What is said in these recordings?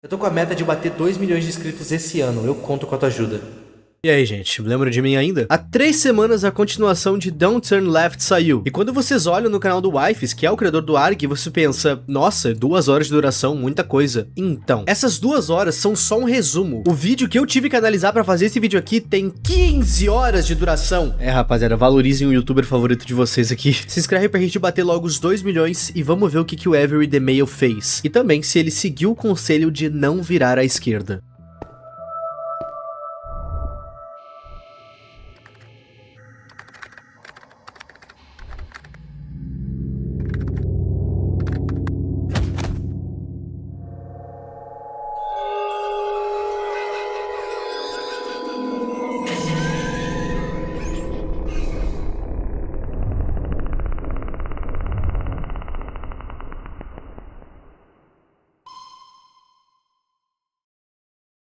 Eu tô com a meta de bater 2 milhões de inscritos esse ano, eu conto com a tua ajuda. E aí, gente, lembra de mim ainda? Há 3 semanas a continuação de Don't Turn Left saiu, e quando vocês olham no canal do Wifes, que é o criador do ARG, você pensa, nossa, 2 horas de duração, muita coisa. Então, essas 2 horas são só um resumo. O vídeo que eu tive que analisar pra fazer esse vídeo aqui tem 15 horas de duração. É, rapaziada, valorizem o youtuber favorito de vocês aqui. Se inscreve pra gente bater logo os 2 milhões e vamos ver o que o Avery The Mail fez. E também se ele seguiu o conselho de não virar à esquerda.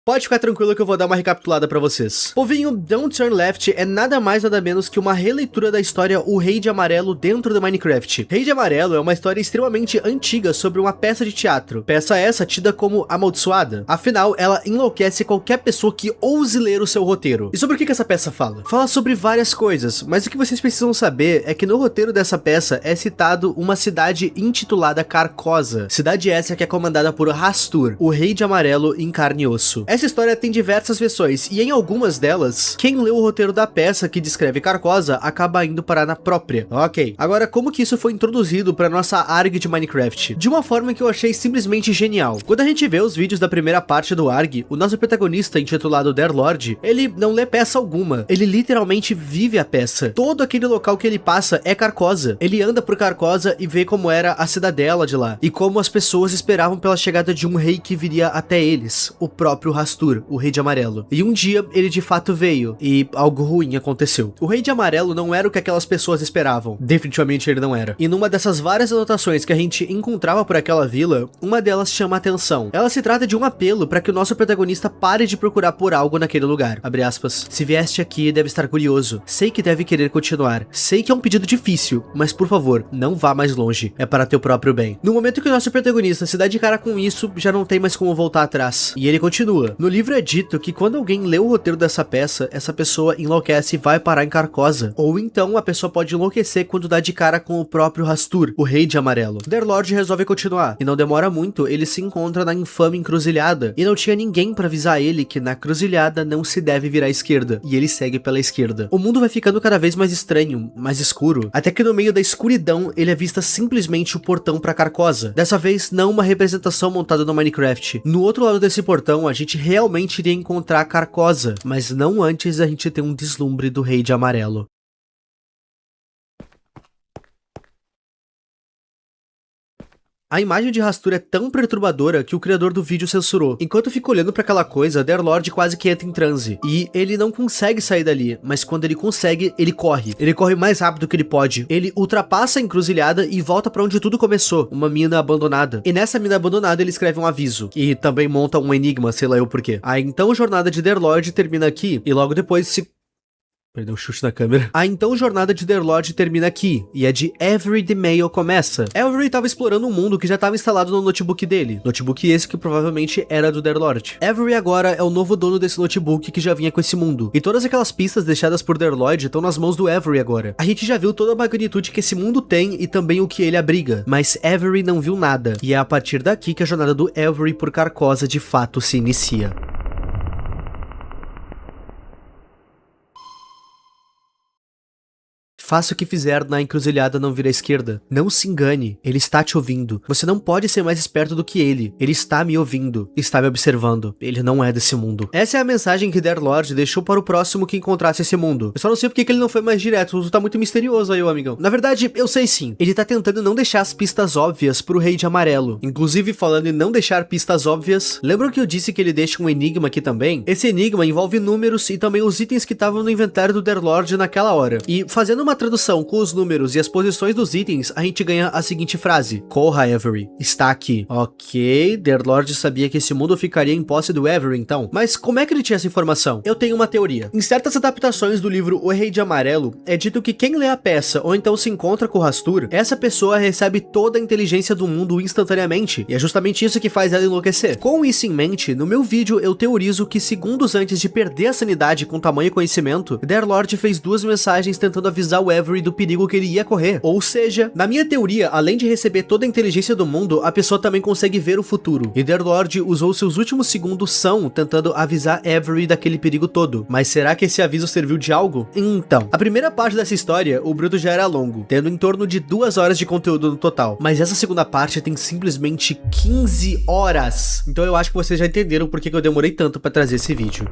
Pode ficar tranquilo que eu vou dar uma recapitulada pra vocês. Povinho, Don't Turn Left é nada mais nada menos que uma releitura da história O Rei de Amarelo dentro do Minecraft. Rei de Amarelo é uma história extremamente antiga sobre uma peça de teatro. Peça essa tida como amaldiçoada. Afinal, ela enlouquece qualquer pessoa que ouse ler o seu roteiro. E sobre o que essa peça fala? Fala sobre várias coisas, mas o que vocês precisam saber é que no roteiro dessa peça é citado uma cidade intitulada Carcosa. Cidade essa que é comandada por Hastur, o Rei de Amarelo em carne e osso. Essa história tem diversas versões, e em algumas delas, quem leu o roteiro da peça que descreve Carcosa acaba indo parar na própria. Ok, agora como que isso foi introduzido pra nossa ARG de Minecraft? De uma forma que eu achei simplesmente genial. Quando a gente vê os vídeos da primeira parte do ARG, o nosso protagonista, intitulado Derlord, ele não lê peça alguma, ele literalmente vive a peça. Todo aquele local que ele passa é Carcosa. Ele anda por Carcosa e vê como era a cidadela de lá, e como as pessoas esperavam pela chegada de um rei que viria até eles, o próprio Hastur, o Rei de Amarelo. E um dia ele de fato veio e algo ruim aconteceu. O Rei de Amarelo não era o que aquelas pessoas esperavam. Definitivamente ele não era. E numa dessas várias anotações que a gente encontrava por aquela vila, uma delas chama a atenção. Ela se trata de um apelo para que o nosso protagonista pare de procurar por algo naquele lugar. Abre aspas. Se vieste aqui, deve estar curioso. Sei que deve querer continuar. Sei que é um pedido difícil, mas por favor, não vá mais longe. É para teu próprio bem. No momento que o nosso protagonista se dá de cara com isso, já não tem mais como voltar atrás. E ele continua. No livro é dito que quando alguém lê o roteiro dessa peça, essa pessoa enlouquece e vai parar em Carcosa. Ou então a pessoa pode enlouquecer quando dá de cara com o próprio Hastur, o Rei de Amarelo. Derlord resolve continuar, e não demora muito, ele se encontra na infame encruzilhada, e não tinha ninguém pra avisar ele que na cruzilhada não se deve virar à esquerda, e ele segue pela esquerda. O mundo vai ficando cada vez mais estranho, mais escuro, até que no meio da escuridão ele avista simplesmente o portão pra Carcosa. Dessa vez, não uma representação montada no Minecraft. No outro lado desse portão, a gente realmente iria encontrar a Carcosa, mas não antes a gente ter um deslumbre do Rei de Amarelo. A imagem de Hastur é tão perturbadora que o criador do vídeo censurou. Enquanto fica olhando pra aquela coisa, Derlord quase que entra em transe. E ele não consegue sair dali, mas quando ele consegue, ele corre. Ele corre mais rápido que ele pode. Ele ultrapassa a encruzilhada e volta pra onde tudo começou, uma mina abandonada. E nessa mina abandonada ele escreve um aviso. E também monta um enigma, sei lá eu porquê. A então jornada de Derlord termina aqui, e logo depois se... Perdeu o chute na câmera. A então jornada de Derlord termina aqui, e a de Avery The Mail começa. Avery estava explorando um mundo que já estava instalado no notebook dele. Notebook esse que provavelmente era do Derlord. Avery agora é o novo dono desse notebook que já vinha com esse mundo. E todas aquelas pistas deixadas por Derlord estão nas mãos do Avery agora. A gente já viu toda a magnitude que esse mundo tem e também o que ele abriga. Mas Avery não viu nada. E é a partir daqui que a jornada do Avery por Carcosa de fato se inicia. Faça o que fizer na encruzilhada, não vira à esquerda. Não se engane, ele está te ouvindo. Você não pode ser mais esperto do que ele. Ele está me ouvindo, está me observando. Ele não é desse mundo. Essa é a mensagem que Derlord deixou para o próximo que encontrasse esse mundo. Eu só não sei porque que ele não foi mais direto. Tá muito misterioso aí, ô amigão. Na verdade, eu sei sim. Ele tá tentando não deixar as pistas óbvias pro Rei de Amarelo. Inclusive, falando em não deixar pistas óbvias, lembram que eu disse que ele deixa um enigma aqui também? Esse enigma envolve números e também os itens que estavam no inventário do Derlord naquela hora. E fazendo uma uma tradução com os números e as posições dos itens, a gente ganha a seguinte frase: corra, Avery, está aqui. Ok, Derlord sabia que esse mundo ficaria em posse do Avery então, mas como é que ele tinha essa informação? Eu tenho uma teoria. Em certas adaptações do livro O Rei de Amarelo, é dito que quem lê a peça ou então se encontra com o Rastur, essa pessoa recebe toda a inteligência do mundo instantaneamente, e é justamente isso que faz ela enlouquecer. Com isso em mente, no meu vídeo eu teorizo que segundos antes de perder a sanidade com tamanho conhecimento, Derlord fez 2 mensagens tentando avisar o Avery do perigo que ele ia correr. Ou seja, na minha teoria, além de receber toda a inteligência do mundo, a pessoa também consegue ver o futuro. E Derlord usou seus últimos segundos tentando avisar Avery daquele perigo todo. Mas será que esse aviso serviu de algo? Então, a primeira parte dessa história, o bruto já era longo, tendo em torno de 2 horas de conteúdo no total. Mas essa segunda parte tem simplesmente 15 horas. Então eu acho que vocês já entenderam por que eu demorei tanto pra trazer esse vídeo.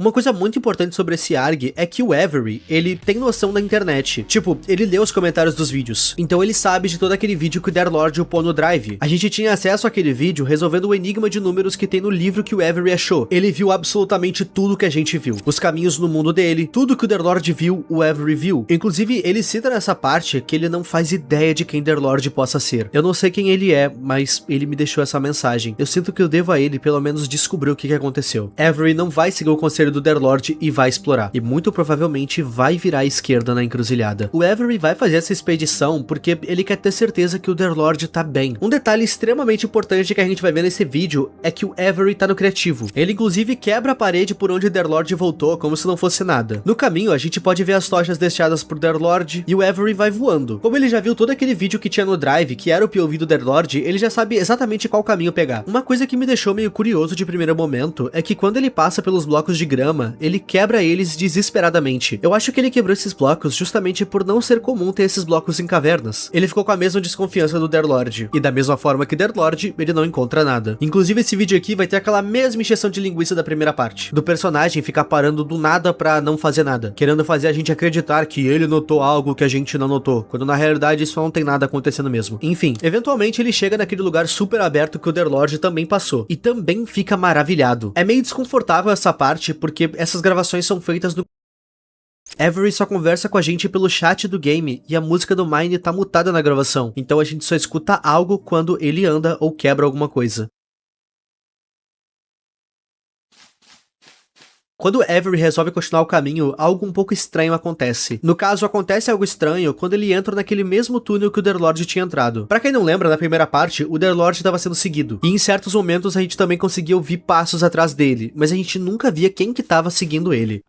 Uma coisa muito importante sobre esse ARG é que o Avery, ele tem noção da internet. Tipo, ele lê os comentários dos vídeos. Então ele sabe de todo aquele vídeo que o Derlord upou no Drive. A gente tinha acesso àquele vídeo resolvendo o enigma de números que tem no livro que o Avery achou. Ele viu absolutamente tudo que a gente viu. Os caminhos no mundo dele, tudo que o Derlord viu, o Avery viu. Inclusive, ele cita nessa parte que ele não faz ideia de quem Derlord possa ser. Eu não sei quem ele é, mas ele me deixou essa mensagem. Eu sinto que eu devo a ele pelo menos descobrir o que aconteceu. Avery não vai seguir o conselho do Derlord e vai explorar, e muito provavelmente vai virar à esquerda na encruzilhada. O Avery vai fazer essa expedição porque ele quer ter certeza que o Derlord tá bem. Um detalhe extremamente importante que a gente vai ver nesse vídeo é que o Avery tá no criativo. Ele inclusive quebra a parede por onde o Derlord voltou, como se não fosse nada. No caminho, a gente pode ver as tochas deixadas por Derlord e o Avery vai voando. Como ele já viu todo aquele vídeo que tinha no Drive, que era o POV do Derlord, ele já sabe exatamente qual caminho pegar. Uma coisa que me deixou meio curioso de primeiro momento é que quando ele passa pelos blocos de grama, ele quebra eles desesperadamente. Eu acho que ele quebrou esses blocos justamente por não ser comum ter esses blocos em cavernas. Ele ficou com a mesma desconfiança do Derlord, e da mesma forma que Derlord, ele não encontra nada. Inclusive esse vídeo aqui vai ter aquela mesma encheção de linguiça da primeira parte, do personagem ficar parando do nada pra não fazer nada, querendo fazer a gente acreditar que ele notou algo que a gente não notou, quando na realidade isso não tem nada acontecendo mesmo. Enfim, eventualmente ele chega naquele lugar super aberto que o Derlord também passou, e também fica maravilhado. É meio desconfortável essa parte, porque essas gravações são feitas no... Avery só conversa com a gente pelo chat do game e a música do Mine tá mutada na gravação, então a gente só escuta algo quando ele anda ou quebra alguma coisa. Quando Avery resolve continuar o caminho, algo um pouco estranho acontece. No caso, acontece algo estranho quando ele entra naquele mesmo túnel que o Derlord tinha entrado. Pra quem não lembra, na primeira parte, o Derlord estava sendo seguido, e em certos momentos a gente também conseguia ouvir passos atrás dele, mas a gente nunca via quem que estava seguindo ele.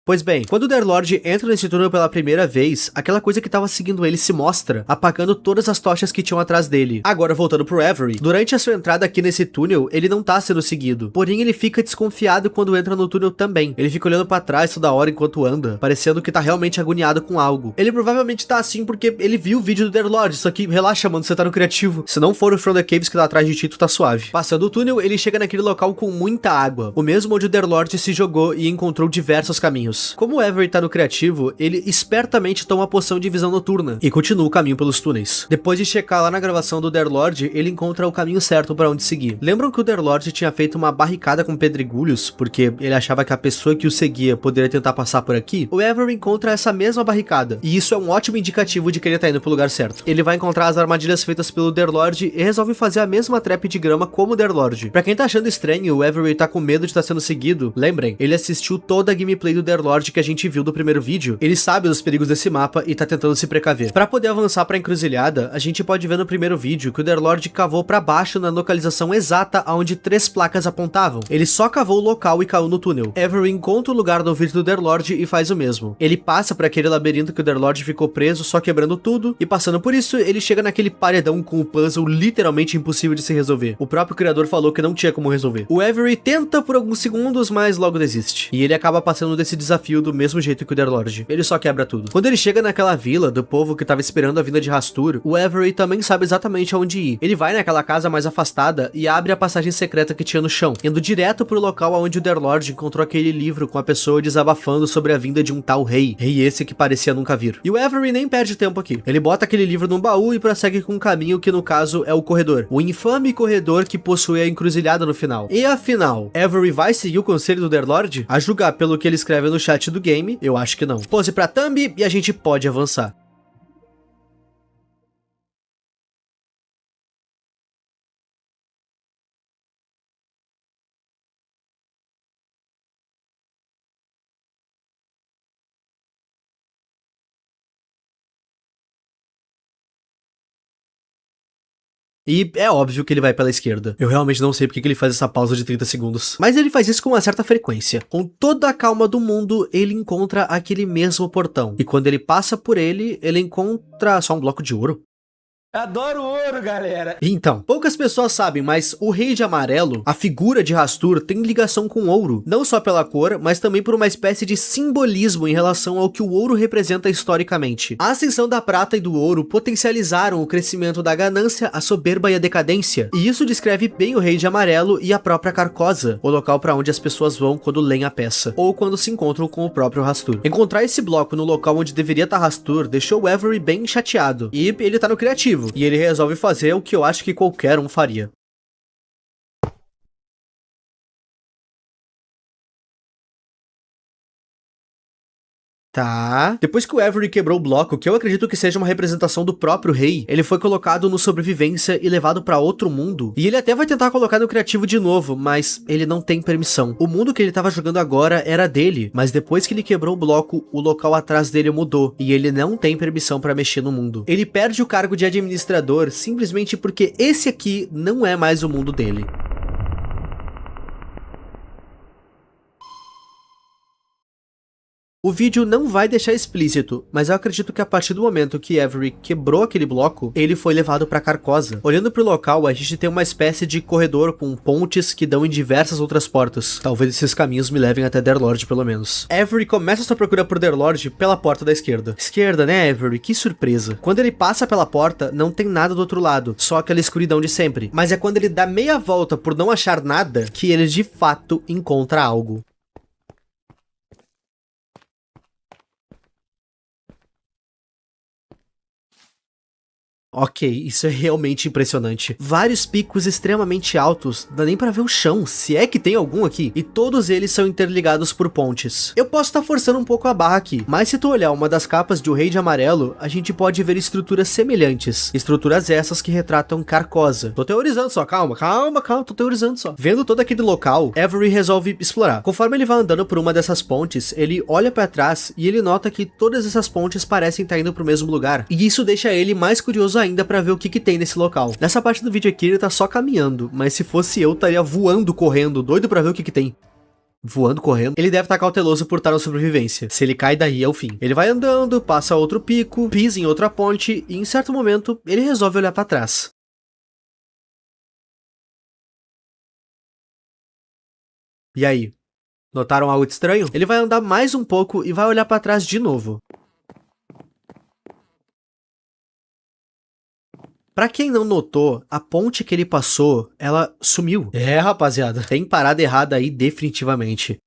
Pois bem, quando o Derlord entra nesse túnel pela primeira vez, aquela coisa que tava seguindo ele se mostra, apagando todas as tochas que tinham atrás dele. Agora, voltando pro Avery, durante a sua entrada aqui nesse túnel, ele não tá sendo seguido, porém ele fica desconfiado quando entra no túnel também. Ele fica olhando pra trás toda hora enquanto anda, parecendo que tá realmente agoniado com algo. Ele provavelmente tá assim porque ele viu o vídeo do Derlord, só que relaxa, mano, você tá no criativo. Se não for o From the Caves que tá atrás de ti, tu tá suave. Passando o túnel, ele chega naquele local com muita água, o mesmo onde o Derlord se jogou e encontrou diversos caminhos. Como o Avery tá no criativo, ele espertamente toma a poção de visão noturna e continua o caminho pelos túneis. Depois de checar lá na gravação do Derlord, ele encontra o caminho certo pra onde seguir. Lembram que o Derlord tinha feito uma barricada com pedregulhos, porque ele achava que a pessoa que o seguia poderia tentar passar por aqui? O Avery encontra essa mesma barricada, e isso é um ótimo indicativo de que ele tá indo pro lugar certo. Ele vai encontrar as armadilhas feitas pelo Derlord e resolve fazer a mesma trap de grama como o Derlord. Pra quem tá achando estranho, o Avery tá com medo de estar sendo seguido, lembrem, ele assistiu toda a gameplay do Derlord que a gente viu do primeiro vídeo, ele sabe dos perigos desse mapa e tá tentando se precaver. Pra poder avançar pra encruzilhada, a gente pode ver no primeiro vídeo que o Derlord cavou pra baixo na localização exata aonde 3 placas apontavam. Ele só cavou o local e caiu no túnel. Avery encontra o lugar no vídeo do Derlord e faz o mesmo. Ele passa por aquele labirinto que o Derlord ficou preso, só quebrando tudo, e passando por isso, ele chega naquele paredão com o puzzle literalmente impossível de se resolver. O próprio criador falou que não tinha como resolver. O Avery tenta por alguns segundos, mas logo desiste. E ele acaba passando desse desafio desafio do mesmo jeito que o Underlord. Ele só quebra tudo. Quando ele chega naquela vila do povo que tava esperando a vinda de Hastur, o Avery também sabe exatamente aonde ir. Ele vai naquela casa mais afastada e abre a passagem secreta que tinha no chão, indo direto pro local onde o Underlord encontrou aquele livro com a pessoa desabafando sobre a vinda de um tal rei esse que parecia nunca vir. E o Avery nem perde tempo aqui. Ele bota aquele livro num baú e prossegue com um caminho que no caso é o corredor. O infame corredor que possui a encruzilhada no final. E afinal, Avery vai seguir o conselho do Underlord? A julgar pelo que ele escreve no chat do game, eu acho que não. Pose pra thumb e a gente pode avançar. E é óbvio que ele vai pela esquerda. Eu realmente não sei porque que ele faz essa pausa de 30 segundos. Mas ele faz isso com uma certa frequência. Com toda a calma do mundo, ele encontra aquele mesmo portão. E quando ele passa por ele, ele encontra só um bloco de ouro. Adoro ouro, galera! Então, poucas pessoas sabem, mas o Rei de Amarelo, a figura de Hastur, tem ligação com ouro. Não só pela cor, mas também por uma espécie de simbolismo em relação ao que o ouro representa historicamente. A ascensão da prata e do ouro potencializaram o crescimento da ganância, a soberba e a decadência. E isso descreve bem o Rei de Amarelo e a própria Carcosa, o local para onde as pessoas vão quando leem a peça, ou quando se encontram com o próprio Hastur. Encontrar esse bloco no local onde deveria estar Hastur deixou o Avery bem chateado. E ele tá no criativo. E ele resolve fazer o que eu acho que qualquer um faria. Tá. Depois que o Avery quebrou o bloco, que eu acredito que seja uma representação do próprio rei, ele foi colocado no sobrevivência e levado pra outro mundo. E ele até vai tentar colocar no criativo de novo, mas ele não tem permissão. O mundo que ele tava jogando agora era dele, mas depois que ele quebrou o bloco, o local atrás dele mudou, e ele não tem permissão pra mexer no mundo. Ele perde o cargo de administrador simplesmente porque esse aqui não é mais o mundo dele. O vídeo não vai deixar explícito, mas eu acredito que a partir do momento que Avery quebrou aquele bloco, ele foi levado pra Carcosa. Olhando pro local, a gente tem uma espécie de corredor com pontes que dão em diversas outras portas. Talvez esses caminhos me levem até Underlord, pelo menos. Avery começa sua procura por Underlord pela porta da esquerda. Esquerda, né, Avery? Que surpresa. Quando ele passa pela porta, não tem nada do outro lado, só aquela escuridão de sempre. Mas é quando ele dá meia volta por não achar nada, que ele de fato encontra algo. Ok, isso é realmente impressionante. Vários picos extremamente altos, dá nem pra ver o chão, se é que tem algum aqui, e todos eles são interligados por pontes. Eu posso estar forçando um pouco a barra aqui, mas se tu olhar uma das capas de O Rei de Amarelo, a gente pode ver estruturas semelhantes. Estruturas essas que retratam Carcosa. Tô teorizando só, calma, tô teorizando só. Vendo todo aquele local, Avery resolve explorar. Conforme ele vai andando por uma dessas pontes, ele olha pra trás e ele nota que todas essas pontes parecem estar indo pro mesmo lugar. E isso deixa ele mais curioso ainda pra ver o que tem nesse local. Nessa parte do vídeo aqui ele tá só caminhando, mas se fosse eu estaria voando, correndo, doido pra ver o que tem. Voando, correndo. Ele deve estar cauteloso por estar na sobrevivência. Se ele cai daí é o fim. Ele vai andando, passa outro pico, pisa em outra ponte e em certo momento ele resolve olhar pra trás. E aí? Notaram algo estranho? Ele vai andar mais um pouco e vai olhar pra trás de novo. Pra quem não notou, a ponte que ele passou, ela sumiu. É, rapaziada, tem parada errada aí definitivamente.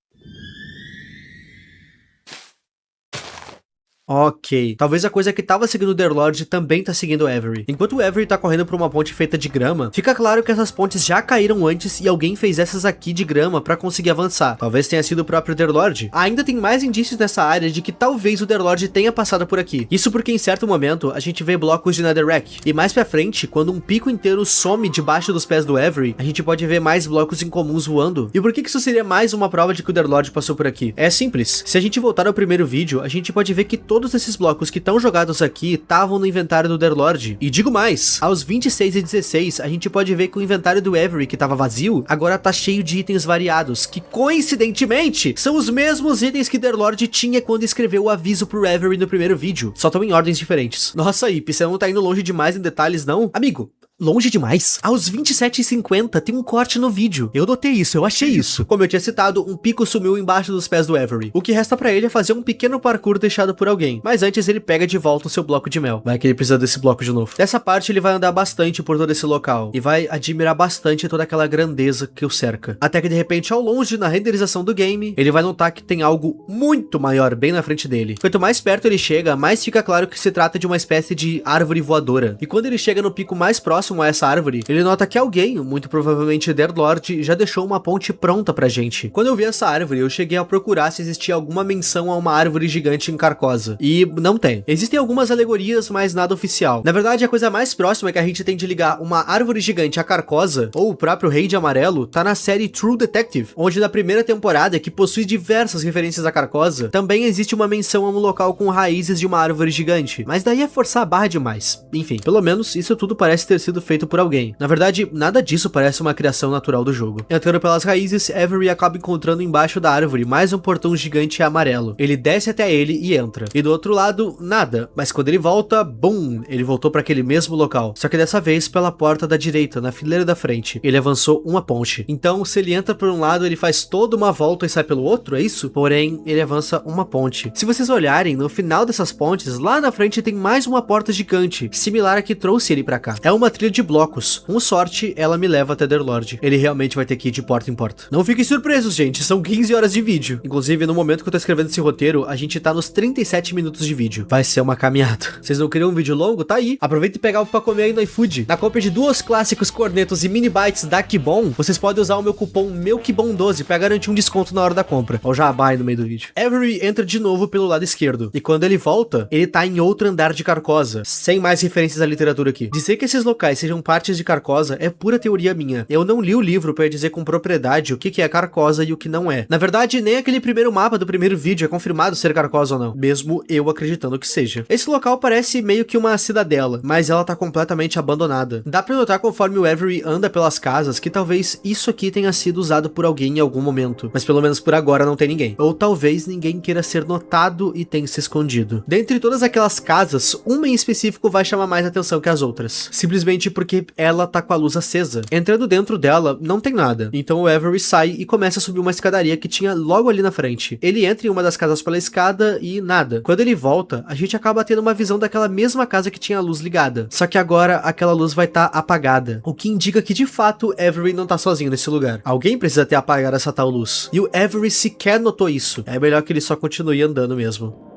Ok, talvez a coisa que tava seguindo o Underlord também tá seguindo o Avery. Enquanto o Avery tá correndo por uma ponte feita de grama, fica claro que essas pontes já caíram antes e alguém fez essas aqui de grama pra conseguir avançar. Talvez tenha sido o próprio Underlord. Ainda tem mais indícios nessa área de que talvez o Underlord tenha passado por aqui. Isso porque em certo momento a gente vê blocos de Netherrack. E mais pra frente, quando um pico inteiro some debaixo dos pés do Avery, a gente pode ver mais blocos incomuns voando. E por que isso seria mais uma prova de que o Underlord passou por aqui? É simples. Se a gente voltar ao primeiro vídeo, a gente pode ver que todos esses blocos que estão jogados aqui estavam no inventário do Underlord. E digo mais, aos 26 e 16, a gente pode ver que o inventário do Avery, que estava vazio, agora tá cheio de itens variados, que coincidentemente são os mesmos itens que o Underlord tinha quando escreveu o aviso pro Avery no primeiro vídeo, só estão em ordens diferentes. Nossa, Ip, você não tá indo longe demais em detalhes não? Amigo, longe demais. Aos 27h50 tem um corte no vídeo. Eu notei isso, eu achei isso. Como eu tinha citado, um pico sumiu embaixo dos pés do Avery. O que resta pra ele é fazer um pequeno parkour deixado por alguém. Mas antes ele pega de volta o seu bloco de mel. Vai que ele precisa desse bloco de novo. Dessa parte ele vai andar bastante por todo esse local. E vai admirar bastante toda aquela grandeza que o cerca. Até que de repente, ao longe, na renderização do game, ele vai notar que tem algo muito maior bem na frente dele. Quanto mais perto ele chega, mais fica claro que se trata de uma espécie de árvore voadora. E quando ele chega no pico mais próximo a essa árvore, ele nota que alguém, muito provavelmente Deathlord, já deixou uma ponte pronta pra gente. Quando eu vi essa árvore, eu cheguei a procurar se existia alguma menção a uma árvore gigante em Carcosa. E não tem. Existem algumas alegorias, mas nada oficial. Na verdade, a coisa mais próxima que a gente tem de ligar uma árvore gigante a Carcosa, ou o próprio Rei de Amarelo, tá na série True Detective, onde na primeira temporada, que possui diversas referências a Carcosa, também existe uma menção a um local com raízes de uma árvore gigante. Mas daí é forçar a barra demais. Enfim, pelo menos isso tudo parece ter sido feito por alguém. Na verdade, nada disso parece uma criação natural do jogo. Entrando pelas raízes, Avery acaba encontrando embaixo da árvore mais um portão gigante amarelo. Ele desce até ele e entra. E do outro lado, nada. Mas quando ele volta, bum! Ele voltou para aquele mesmo local. Só que dessa vez pela porta da direita, na fileira da frente. Ele avançou uma ponte. Então, se ele entra por um lado, ele faz toda uma volta e sai pelo outro, é isso? Porém, ele avança uma ponte. Se vocês olharem, no final dessas pontes, lá na frente tem mais uma porta gigante, similar a que trouxe ele pra cá. É uma trilha de blocos. Com sorte, ela me leva até Deathlord. Ele realmente vai ter que ir de porta em porta. Não fiquem surpresos, gente. São 15 horas de vídeo. Inclusive, no momento que eu tô escrevendo esse roteiro, a gente tá nos 37 minutos de vídeo. Vai ser uma caminhada. Vocês não queriam um vídeo longo? Tá aí. Aproveita e pega algo pra comer aí no iFood. Na compra de 2 clássicos cornetos e mini bites da Kibon, vocês podem usar o meu cupom MEUKIBON12 pra garantir um desconto na hora da compra. Ó, já vai no meio do vídeo. Avery entra de novo pelo lado esquerdo. E quando ele volta, ele tá em outro andar de Carcosa. Sem mais referências à literatura aqui. Dizer que esses locais sejam partes de Carcosa é pura teoria minha. Eu não li o livro pra dizer com propriedade o que é Carcosa e o que não é. Na verdade, nem aquele primeiro mapa do primeiro vídeo é confirmado ser Carcosa ou não. Mesmo eu acreditando que seja. Esse local parece meio que uma cidadela, mas ela tá completamente abandonada. Dá pra notar conforme o Avery anda pelas casas que talvez isso aqui tenha sido usado por alguém em algum momento. Mas pelo menos por agora não tem ninguém. Ou talvez ninguém queira ser notado e tenha se escondido. Dentre todas aquelas casas, uma em específico vai chamar mais atenção que as outras. Simplesmente porque ela tá com a luz acesa. Entrando dentro dela, não tem nada. Então o Avery sai e começa a subir uma escadaria que tinha logo ali na frente. Ele entra em uma das casas pela escada e nada. Quando ele volta, a gente acaba tendo uma visão daquela mesma casa que tinha a luz ligada. Só que agora aquela luz vai estar apagada. O que indica que de fato Avery não tá sozinho nesse lugar. Alguém precisa ter apagado essa tal luz. E o Avery sequer notou isso. É melhor que ele só continue andando mesmo.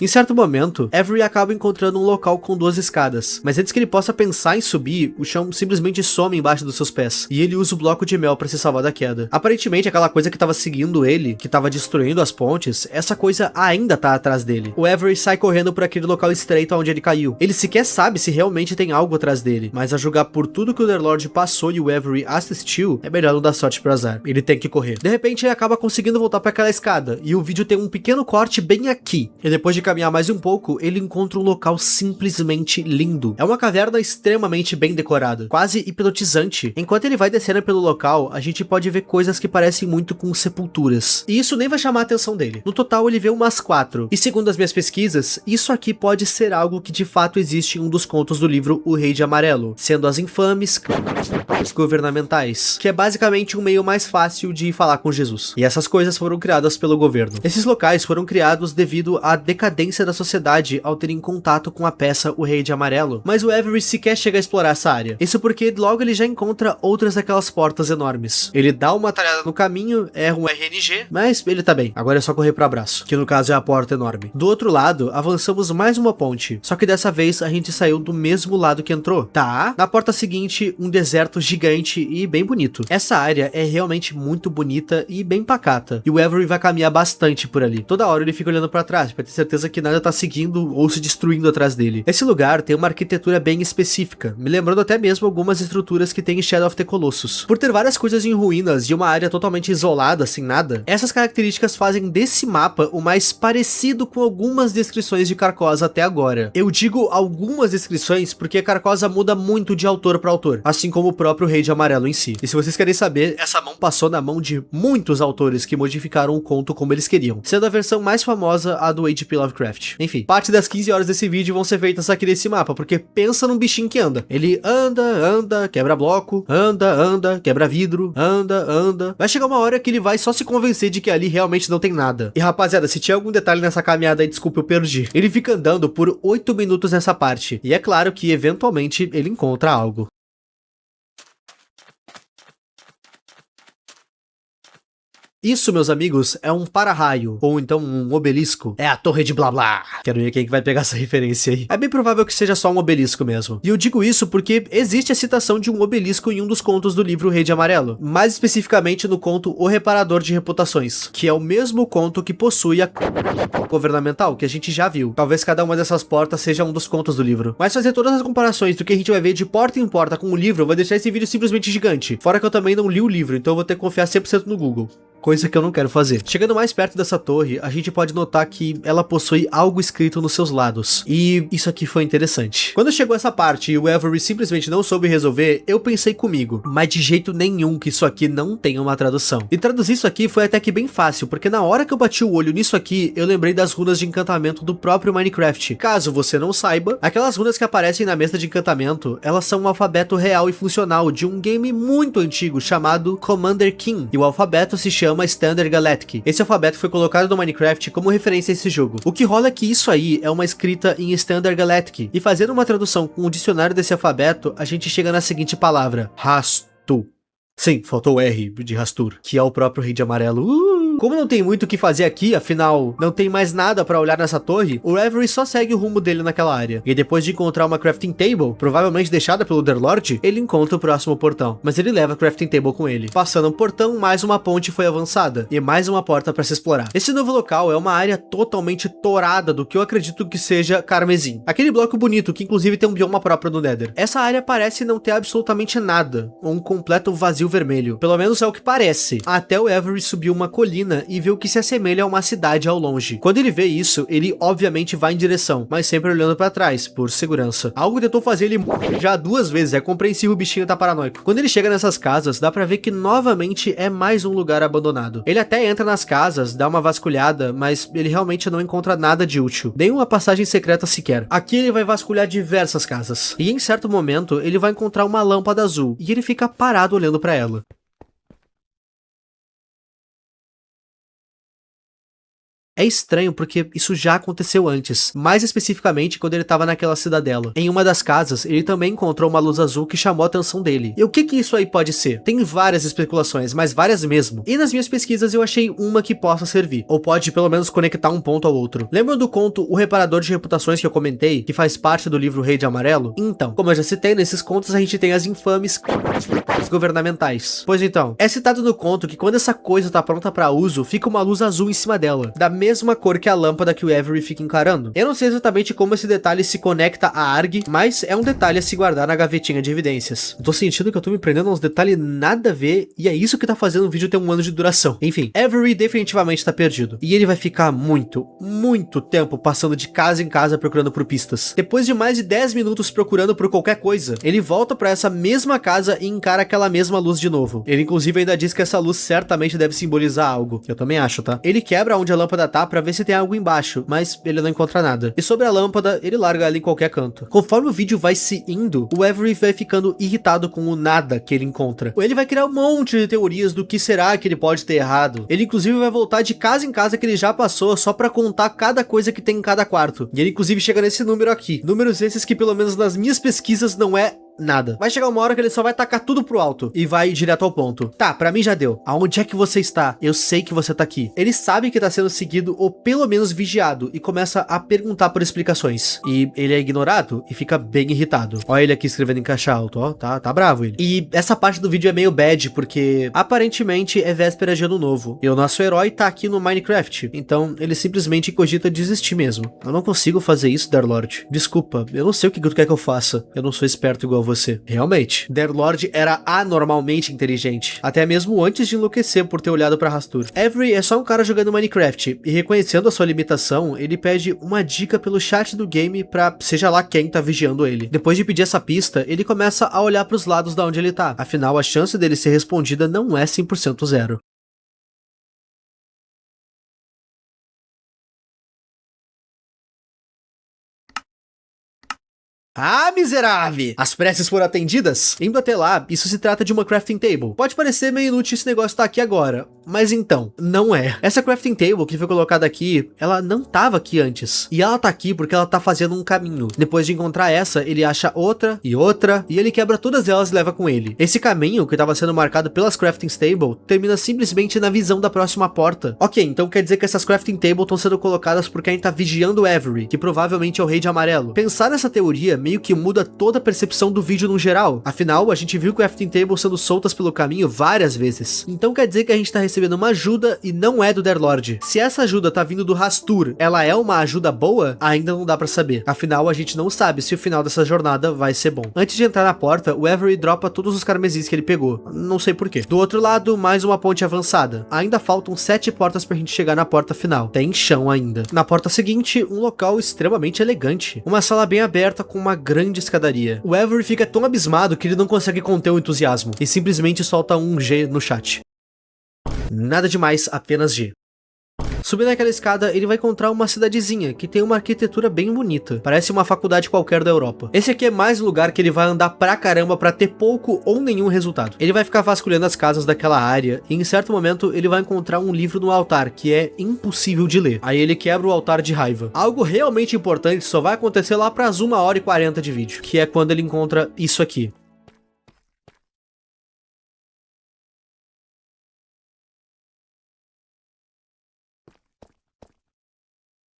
Em certo momento, Avery acaba encontrando um local com 2 escadas, mas antes que ele possa pensar em subir, o chão simplesmente some embaixo dos seus pés, e ele usa o bloco de mel para se salvar da queda. Aparentemente, aquela coisa que estava seguindo ele, que estava destruindo as pontes, essa coisa ainda tá atrás dele. O Avery sai correndo por aquele local estreito onde ele caiu. Ele sequer sabe se realmente tem algo atrás dele, mas a julgar por tudo que o Deathlord passou e o Avery assistiu, é melhor não dar sorte pro azar. Ele tem que correr. De repente, ele acaba conseguindo voltar para aquela escada, e o vídeo tem um pequeno corte bem aqui. E depois de caminhar mais um pouco, ele encontra um local simplesmente lindo. É uma caverna extremamente bem decorada, quase hipnotizante. Enquanto ele vai descendo pelo local, a gente pode ver coisas que parecem muito com sepulturas. E isso nem vai chamar a atenção dele. No total, ele vê umas 4. E segundo as minhas pesquisas, isso aqui pode ser algo que de fato existe em um dos contos do livro O Rei de Amarelo, sendo as infames governamentais, que é basicamente um meio mais fácil de falar com Jesus. E essas coisas foram criadas pelo governo. Esses locais foram criados devido à decadência da sociedade ao terem contato com a peça O Rei de Amarelo, mas o Avery sequer chega a explorar essa área. Isso porque logo ele já encontra outras daquelas portas enormes. Ele dá uma talhada no caminho, erra um RNG, mas ele tá bem. Agora é só correr pro abraço, que no caso é a porta enorme. Do outro lado, avançamos mais uma ponte, só que dessa vez a gente saiu do mesmo lado que entrou. Tá, na porta seguinte, um deserto gigante e bem bonito. Essa área é realmente muito bonita e bem pacata, e o Avery vai caminhar bastante por ali. Toda hora ele fica olhando pra trás, pra ter certeza que nada tá seguindo ou se destruindo atrás dele. Esse lugar tem uma arquitetura bem específica, me lembrando até mesmo algumas estruturas que tem em Shadow of the Colossus. Por ter várias coisas em ruínas e uma área totalmente isolada, sem nada, essas características fazem desse mapa o mais parecido com algumas descrições de Carcosa até agora. Eu digo algumas descrições porque Carcosa muda muito de autor para autor, assim como o próprio Rei de Amarelo em si. E se vocês querem saber, essa mão passou na mão de muitos autores que modificaram o conto como eles queriam, sendo a versão mais famosa a do H.P. Lovecraft Lovecraft. Enfim, parte das 15 horas desse vídeo vão ser feitas aqui nesse mapa, porque pensa num bichinho que anda. Ele anda, quebra bloco, anda, quebra vidro, anda. Vai chegar uma hora que ele vai só se convencer de que ali realmente não tem nada. E rapaziada, se tinha algum detalhe nessa caminhada aí, desculpa, eu perdi. Ele fica andando por 8 minutos nessa parte. E é claro que eventualmente ele encontra algo. Isso, meus amigos, é um para-raio, ou então um obelisco. É a torre de blá blá. Quero ver quem que vai pegar essa referência aí. É bem provável que seja só um obelisco mesmo. E eu digo isso porque existe a citação de um obelisco em um dos contos do livro Rei de Amarelo. Mais especificamente no conto O Reparador de Reputações, que é o mesmo conto que possui a governamental, que a gente já viu. Talvez cada uma dessas portas seja um dos contos do livro. Mas fazer todas as comparações do que a gente vai ver de porta em porta com o livro vai deixar esse vídeo simplesmente gigante. Fora que eu também não li o livro, então eu vou ter que confiar 100% no Google. Coisa que eu não quero fazer. Chegando mais perto dessa torre, a gente pode notar que ela possui algo escrito nos seus lados. E isso aqui foi interessante. Quando chegou essa parte e o Avery simplesmente não soube resolver, eu pensei comigo, mas de jeito nenhum que isso aqui não tenha uma tradução. E traduzir isso aqui foi até que bem fácil, porque na hora que eu bati o olho nisso aqui, eu lembrei das runas de encantamento do próprio Minecraft. Caso você não saiba, aquelas runas que aparecem na mesa de encantamento, elas são um alfabeto real e funcional de um game muito antigo chamado Commander King. E o alfabeto se chama Standard Galactic. Esse alfabeto foi colocado no Minecraft como referência a esse jogo. O que rola é que isso aí é uma escrita em Standard Galactic, e fazendo uma tradução com o dicionário desse alfabeto, a gente chega na seguinte palavra: Rastu. Sim, faltou o R de Rastur, que é o próprio Rei de Amarelo. Como não tem muito o que fazer aqui, afinal, não tem mais nada pra olhar nessa torre, o Avery só segue o rumo dele naquela área. E depois de encontrar uma crafting table, provavelmente deixada pelo Underlord, ele encontra o próximo portão. Mas ele leva a crafting table com ele. Passando um portão, mais uma ponte foi avançada, e mais uma porta pra se explorar. Esse novo local é uma área totalmente torada do que eu acredito que seja carmesim. Aquele bloco bonito, que inclusive tem um bioma próprio no Nether. Essa área parece não ter absolutamente nada, um completo vazio vermelho. Pelo menos é o que parece. Até o Avery subiu uma colina e vê o que se assemelha a uma cidade ao longe. Quando ele vê isso, ele obviamente vai em direção, mas sempre olhando pra trás, por segurança. Algo tentou fazer ele já 2 vezes, é compreensível, o bichinho tá paranoico. Quando ele chega nessas casas, dá pra ver que novamente é mais um lugar abandonado. Ele até entra nas casas, dá uma vasculhada, mas ele realmente não encontra nada de útil. Nenhuma passagem secreta sequer. Aqui ele vai vasculhar diversas casas. E em certo momento, ele vai encontrar uma lâmpada azul, e ele fica parado olhando pra ela. É estranho porque isso já aconteceu antes, mais especificamente quando ele estava naquela cidadela. Em uma das casas, ele também encontrou uma luz azul que chamou a atenção dele. E o que isso aí pode ser? Tem várias especulações, mas várias mesmo. E nas minhas pesquisas eu achei uma que possa servir, ou pode pelo menos conectar um ponto ao outro. Lembram do conto O Reparador de Reputações que eu comentei, que faz parte do livro Rei de Amarelo? Então, como eu já citei, nesses contos a gente tem as infames governamentais. Pois então, é citado no conto que quando essa coisa tá pronta para uso, fica uma luz azul em cima dela, da mesma cor que a lâmpada que o Avery fica encarando. Eu não sei exatamente como esse detalhe se conecta à ARG, mas é um detalhe a se guardar na gavetinha de evidências. Eu tô sentindo que eu tô me prendendo a uns detalhes nada a ver, e é isso que tá fazendo o vídeo ter 1 ano de duração. Enfim, Avery definitivamente tá perdido, e ele vai ficar muito tempo passando de casa em casa procurando por pistas. Depois de mais de 10 minutos procurando por qualquer coisa, ele volta pra essa mesma casa e encara aquela mesma luz de novo. Ele inclusive ainda diz que essa luz certamente deve simbolizar algo. Eu também acho, tá? Ele quebra onde a lâmpada tá pra ver se tem algo embaixo, mas ele não encontra nada. E sobre a lâmpada, ele larga ela em qualquer canto. Conforme o vídeo vai se indo, o Avery vai ficando irritado com o nada que ele encontra. Ele vai criar um monte de teorias do que será que ele pode ter errado. Ele inclusive vai voltar de casa em casa que ele já passou só pra contar cada coisa que tem em cada quarto. E ele inclusive chega nesse número aqui. Números esses que pelo menos nas minhas pesquisas não é nada. Vai chegar uma hora que ele só vai tacar tudo pro alto e vai direto ao ponto. Tá, pra mim já deu. Aonde é que você está? Eu sei que você tá aqui. Ele sabe que tá sendo seguido ou pelo menos vigiado e começa a perguntar por explicações. E ele é ignorado e fica bem irritado. Olha ele aqui escrevendo em caixa alta, ó. Tá bravo ele. E essa parte do vídeo é meio bad porque aparentemente é véspera de ano novo. E o nosso herói tá aqui no Minecraft. Então ele simplesmente cogita desistir mesmo. Eu não consigo fazer isso, Darlord. Desculpa, eu não sei o que tu quer que eu faça. Eu não sou esperto igual você. Realmente, Darlord era anormalmente inteligente, até mesmo antes de enlouquecer por ter olhado pra Rastur. Avery é só um cara jogando Minecraft, e reconhecendo a sua limitação, ele pede uma dica pelo chat do game pra seja lá quem tá vigiando ele. Depois de pedir essa pista, ele começa a olhar pros lados da onde ele tá, afinal a chance dele ser respondida não é 100% zero. Ah, miserável! As preces foram atendidas? Indo até lá, isso se trata de uma crafting table. Pode parecer meio inútil esse negócio tá aqui agora, mas então, não é. Essa crafting table que foi colocada aqui, ela não tava aqui antes. E ela tá aqui porque ela tá fazendo um caminho. Depois de encontrar essa, ele acha outra, e ele quebra todas elas e leva com ele. Esse caminho, que tava sendo marcado pelas crafting table, termina simplesmente na visão da próxima porta. Ok, então quer dizer que essas crafting table estão sendo colocadas porque a gente tá vigiando o Avery, que provavelmente é o Rei de Amarelo. Pensar nessa teoria meio que muda toda a percepção do vídeo no geral. Afinal, a gente viu crafting tables sendo soltas pelo caminho várias vezes. Então quer dizer que a gente tá recebendo uma ajuda e não é do Darlord. Se essa ajuda tá vindo do Rastur, ela é uma ajuda boa? Ainda não dá pra saber. Afinal, a gente não sabe se o final dessa jornada vai ser bom. Antes de entrar na porta, o Avery dropa todos os carmesis que ele pegou. Não sei porquê. Do outro lado, mais uma ponte avançada. Ainda faltam 7 portas pra gente chegar na porta final. Tem chão ainda. Na porta seguinte, um local extremamente elegante. Uma sala bem aberta com uma grande escadaria. O Avery fica tão abismado que ele não consegue conter o entusiasmo e simplesmente solta um G no chat. Nada demais, apenas G. Subindo aquela escada, ele vai encontrar uma cidadezinha que tem uma arquitetura bem bonita. Parece uma faculdade qualquer da Europa. Esse aqui é mais um lugar que ele vai andar pra caramba pra ter pouco ou nenhum resultado. Ele vai ficar vasculhando as casas daquela área e em certo momento ele vai encontrar um livro no altar que é impossível de ler. Aí ele quebra o altar de raiva. Algo realmente importante só vai acontecer lá pras 1h40 de vídeo, que é quando ele encontra isso aqui.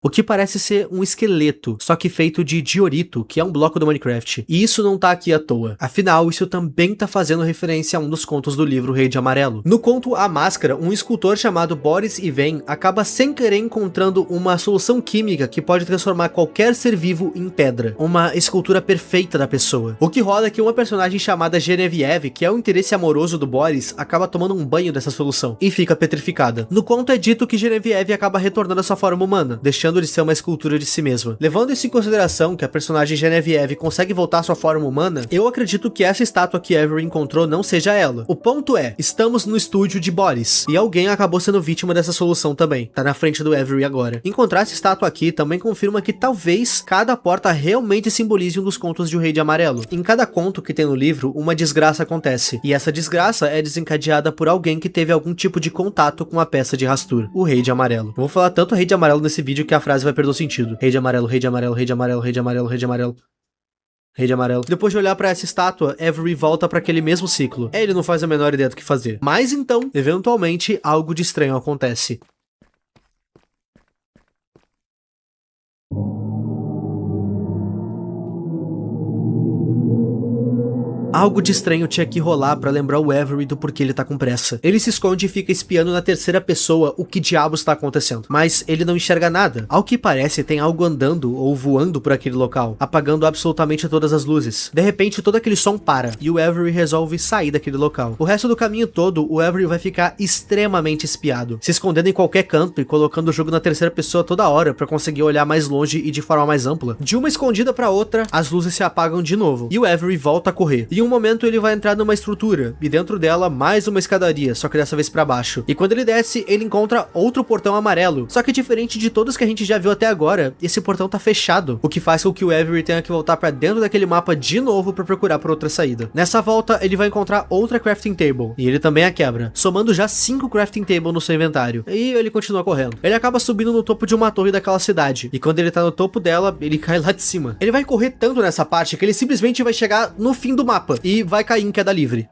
O que parece ser um esqueleto, só que feito de diorito, que é um bloco do Minecraft. E isso não tá aqui à toa. Afinal, isso também tá fazendo referência a um dos contos do livro Rei de Amarelo. No conto A Máscara, um escultor chamado Boris Iven acaba sem querer encontrando uma solução química que pode transformar qualquer ser vivo em pedra. Uma escultura perfeita da pessoa. O que rola é que uma personagem chamada Genevieve, que é o interesse amoroso do Boris, acaba tomando um banho dessa solução e fica petrificada. No conto é dito que Genevieve acaba retornando à sua forma humana, deixando de ser uma escultura de si mesma. Levando isso em consideração que a personagem Genevieve consegue voltar à sua forma humana, eu acredito que essa estátua que Avery encontrou não seja ela. O ponto é, estamos no estúdio de Boris, e alguém acabou sendo vítima dessa solução também. Tá na frente do Avery agora. Encontrar essa estátua aqui também confirma que talvez cada porta realmente simbolize um dos contos de O Rei de Amarelo. Em cada conto que tem no livro, uma desgraça acontece, e essa desgraça é desencadeada por alguém que teve algum tipo de contato com a peça de Rastur, o Rei de Amarelo. Eu vou falar tanto Rei de Amarelo nesse vídeo que a frase vai perder o sentido. Rei de Amarelo, Rei de Amarelo, Rei de Amarelo, Rei de Amarelo, Rei de Amarelo. Rei de Amarelo. Depois de olhar pra essa estátua, Avery volta pra aquele mesmo ciclo. Ele não faz a menor ideia do que fazer. Mas então, eventualmente, algo de estranho acontece. Algo de estranho tinha que rolar pra lembrar o Avery do porquê ele tá com pressa. Ele se esconde e fica espiando na terceira pessoa o que diabos está acontecendo. Mas ele não enxerga nada. Ao que parece, tem algo andando ou voando por aquele local, apagando absolutamente todas as luzes. De repente, todo aquele som para, e o Avery resolve sair daquele local. O resto do caminho todo, o Avery vai ficar extremamente espiado, se escondendo em qualquer canto e colocando o jogo na terceira pessoa toda hora pra conseguir olhar mais longe e de forma mais ampla. De uma escondida pra outra, as luzes se apagam de novo, e o Avery volta a correr. Em um momento ele vai entrar numa estrutura, e dentro dela mais uma escadaria, só que dessa vez pra baixo. E quando ele desce, ele encontra outro portão amarelo, só que diferente de todos que a gente já viu até agora, esse portão tá fechado, o que faz com que o Avery tenha que voltar pra dentro daquele mapa de novo pra procurar por outra saída. Nessa volta, ele vai encontrar outra crafting table, e ele também a quebra, somando já 5 crafting table no seu inventário, e ele continua correndo. Ele acaba subindo no topo de uma torre daquela cidade, e quando ele tá no topo dela, ele cai lá de cima. Ele vai correr tanto nessa parte que ele simplesmente vai chegar no fim do mapa, e vai cair em queda livre.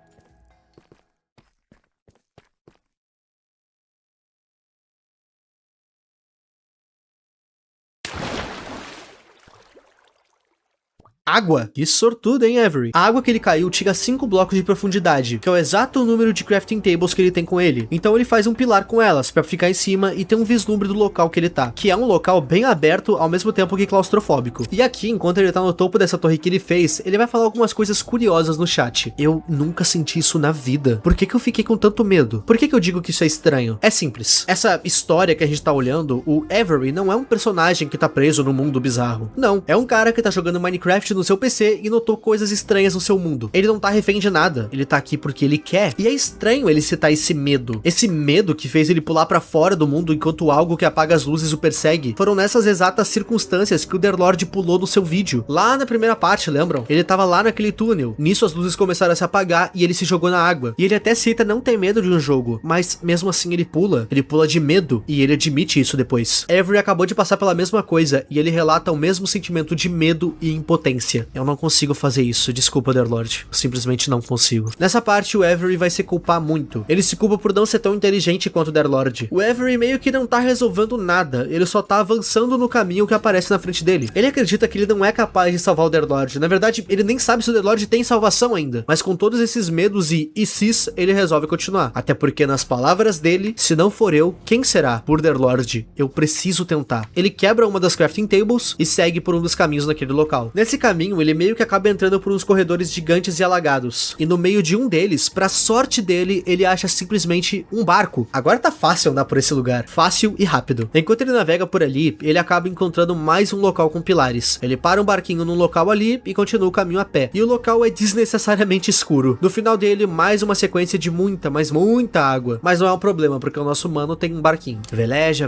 Água? Que sortudo, hein, Avery? A água que ele caiu tinha 5 blocos de profundidade, que é o exato número de crafting tables que ele tem com ele. Então ele faz um pilar com elas, pra ficar em cima e ter um vislumbre do local que ele tá, que é um local bem aberto, ao mesmo tempo que claustrofóbico. E aqui, enquanto ele tá no topo dessa torre que ele fez, ele vai falar algumas coisas curiosas no chat. Eu nunca senti isso na vida. Por que eu fiquei com tanto medo? Por que eu digo que isso é estranho? É simples. Essa história que a gente tá olhando, o Avery não é um personagem que tá preso no mundo bizarro. Não, é um cara que tá jogando Minecraft no no seu PC e notou coisas estranhas no seu mundo. Ele não tá refém de nada, ele tá aqui porque ele quer. E é estranho ele citar esse medo. Esse medo que fez ele pular pra fora do mundo enquanto algo que apaga as luzes o persegue. Foram nessas exatas circunstâncias que o Derlord pulou no seu vídeo. Lá na primeira parte, lembram? Ele tava lá naquele túnel. Nisso as luzes começaram a se apagar e ele se jogou na água. E ele até cita não ter medo de um jogo, mas mesmo assim ele pula de medo e ele admite isso depois. Avery acabou de passar pela mesma coisa e ele relata o mesmo sentimento de medo e impotência. Eu não consigo fazer isso, desculpa, Derlord. Eu simplesmente não consigo. Nessa parte o Avery vai se culpar muito. Ele se culpa por não ser tão inteligente quanto o Derlord. O Avery meio que não tá resolvendo nada, ele só tá avançando no caminho que aparece na frente dele. Ele acredita que ele não é capaz de salvar o Derlord. Na verdade, ele nem sabe se o Derlord tem salvação ainda. Mas com todos esses medos e sis, ele resolve continuar. Até porque nas palavras dele, se não for eu, quem será? Por Derlord, eu preciso tentar. Ele quebra uma das crafting tables e segue por um dos caminhos naquele local. Nesse caminho, ele meio que acaba entrando por uns corredores gigantes e alagados. E no meio de um deles, pra sorte dele, ele acha simplesmente um barco. Agora tá fácil andar por esse lugar. Fácil e rápido. Enquanto ele navega por ali, ele acaba encontrando mais um local com pilares. Ele para um barquinho num local ali e continua o caminho a pé. E o local é desnecessariamente escuro. No final dele, mais uma sequência de muita, mas muita água. Mas não é um problema, porque o nosso humano tem um barquinho. Veleja,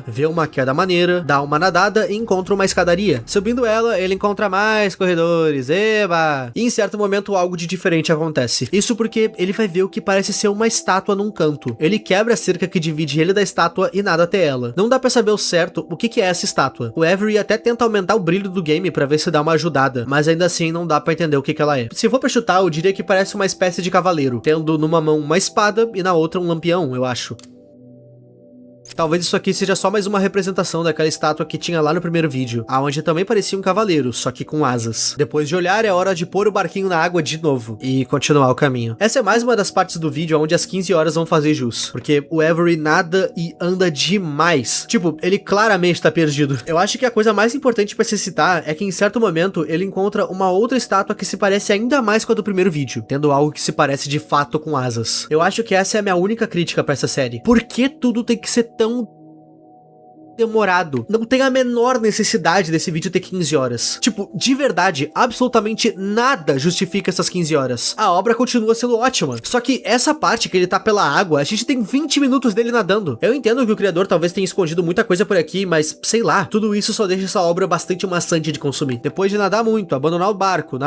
vê uma queda maneira, dá uma nadada e encontra uma escadaria. Subindo ela, ele encontra mais corredores. Eba! E em certo momento algo de diferente acontece. Isso porque ele vai ver o que parece ser uma estátua num canto. Ele quebra a cerca que divide ele da estátua e nada até ela. Não dá pra saber ao certo o que é essa estátua. O Avery até tenta aumentar o brilho do game pra ver se dá uma ajudada, mas ainda assim não dá pra entender o que ela é. Se for pra chutar, eu diria que parece uma espécie de cavaleiro, tendo numa mão uma espada e na outra um lampião, eu acho. Talvez isso aqui seja só mais uma representação daquela estátua que tinha lá no primeiro vídeo, aonde também parecia um cavaleiro, só que com asas. Depois de olhar, é hora de pôr o barquinho na água de novo e continuar o caminho. Essa é mais uma das partes do vídeo onde as 15 horas vão fazer jus, porque o Avery nada e anda demais. Tipo, ele claramente tá perdido. Eu acho que a coisa mais importante pra se citar é que em certo momento ele encontra uma outra estátua que se parece ainda mais com a do primeiro vídeo, tendo algo que se parece de fato com asas. Eu acho que essa é a minha única crítica pra essa série. Por que tudo tem que ser tão demorado? Não tem a menor necessidade desse vídeo ter 15 horas. Tipo, de verdade, absolutamente nada justifica essas 15 horas. A obra continua sendo ótima. Só que essa parte que ele tá pela água, a gente tem 20 minutos dele nadando. Eu entendo que o criador talvez tenha escondido muita coisa por aqui, mas sei lá, tudo isso só deixa essa obra bastante maçante de consumir. Depois de nadar muito, abandonar o barco,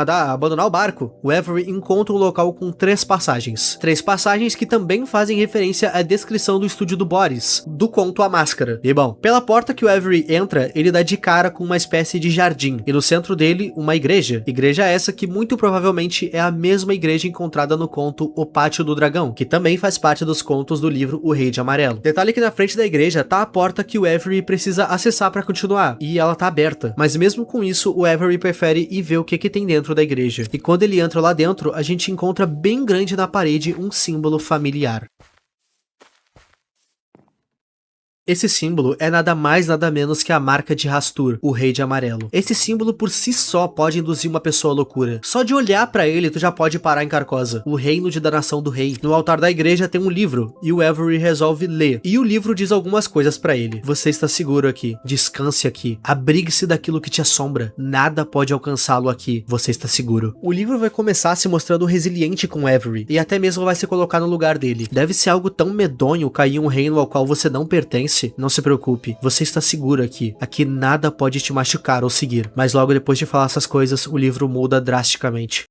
o Avery encontra um local com 3 passagens. 3 passagens que também fazem referência à descrição do estúdio do Boris, do conto A Máscara. E bom, pela porta que o Avery entra, ele dá de cara com uma espécie de jardim, e no centro dele, uma igreja. Igreja essa que muito provavelmente é a mesma igreja encontrada no conto O Pátio do Dragão, que também faz parte dos contos do livro O Rei de Amarelo. Detalhe que na frente da igreja tá a porta que o Avery precisa acessar pra continuar, e ela tá aberta. Mas mesmo com isso, o Avery prefere ir ver o que tem dentro da igreja. E quando ele entra lá dentro, a gente encontra bem grande na parede um símbolo familiar. Esse símbolo é nada mais nada menos que a marca de Hastur, o Rei de Amarelo. Esse símbolo por si só pode induzir uma pessoa à loucura. Só de olhar pra ele tu já pode parar em Carcosa, o reino de danação do rei. No altar da igreja tem um livro, e o Avery resolve ler. E o livro diz algumas coisas pra ele. Você está seguro aqui, descanse aqui, abrigue-se daquilo que te assombra, nada pode alcançá-lo aqui, você está seguro. O livro vai começar se mostrando resiliente com o Avery, e até mesmo vai se colocar no lugar dele. Deve ser algo tão medonho cair em um reino ao qual você não pertence. Não se preocupe, você está seguro aqui. Aqui nada pode te machucar ou seguir. Mas logo depois de falar essas coisas, o livro muda drasticamente.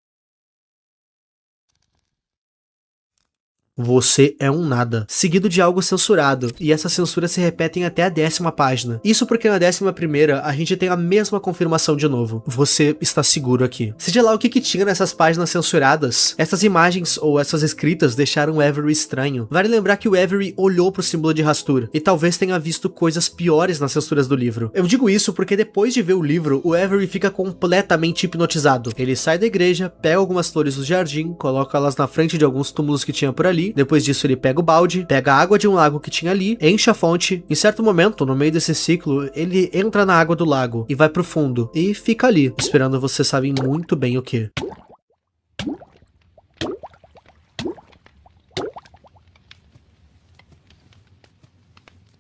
Você é um nada, seguido de algo censurado, e essas censuras se repetem até a 10ª página. Isso porque na 11ª a gente tem a mesma confirmação de novo. Você está seguro aqui. Seja lá o que tinha nessas páginas censuradas, essas imagens ou essas escritas deixaram o Avery estranho. Vale lembrar que o Avery olhou pro símbolo de Hastur, e talvez tenha visto coisas piores nas censuras do livro. Eu digo isso porque depois de ver o livro, o Avery fica completamente hipnotizado. Ele sai da igreja, pega algumas flores do jardim, coloca elas na frente de alguns túmulos que tinha por ali. Depois disso ele pega o balde, pega a água de um lago que tinha ali, enche a fonte. Em certo momento, no meio desse ciclo, ele entra na água do lago e vai pro fundo. E fica ali, esperando você sabe muito bem o que.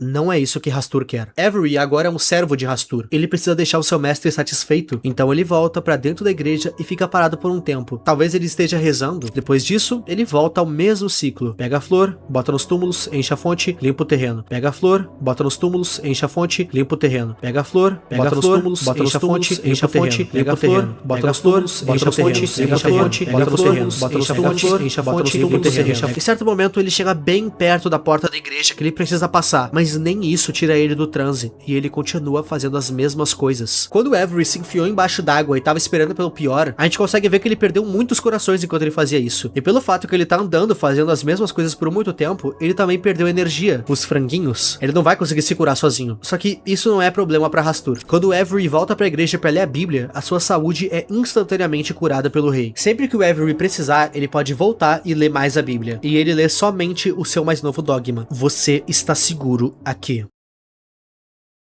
não é isso que Hastur quer. Avery agora é um servo de Hastur. Ele precisa deixar o seu mestre satisfeito, então ele volta pra dentro da igreja e fica parado por um tempo. Talvez ele esteja rezando. Depois disso, ele volta ao mesmo ciclo. Pega a flor, bota nos túmulos, enche a fonte, limpa o terreno. Pega a flor, bota nos túmulos, enche a fonte, limpa o terreno. Pega a flor, bota nos túmulos, bota enche a fonte, enche a fonte, pega a flor, bota nos túmulos, enche a fonte, enche a fonte, bota nos terrenos, bota nos túmulos, enche a fonte, limpa o terreno. Em certo momento, ele chega bem perto da porta da igreja que ele precisa passar, mas nem isso tira ele do transe, e ele continua fazendo as mesmas coisas. Quando Avery se enfiou embaixo d'água e tava esperando pelo pior, a gente consegue ver que ele perdeu muitos corações enquanto ele fazia isso. E pelo fato que ele tá andando fazendo as mesmas coisas por muito tempo, ele também perdeu energia. Os franguinhos, ele não vai conseguir se curar sozinho. Só que isso não é problema pra Hastur. Quando Avery volta pra igreja pra ler a Bíblia, a sua saúde é instantaneamente curada pelo rei. Sempre que o Avery precisar, ele pode voltar e ler mais a Bíblia. E ele lê somente o seu mais novo dogma: você está seguro aqui.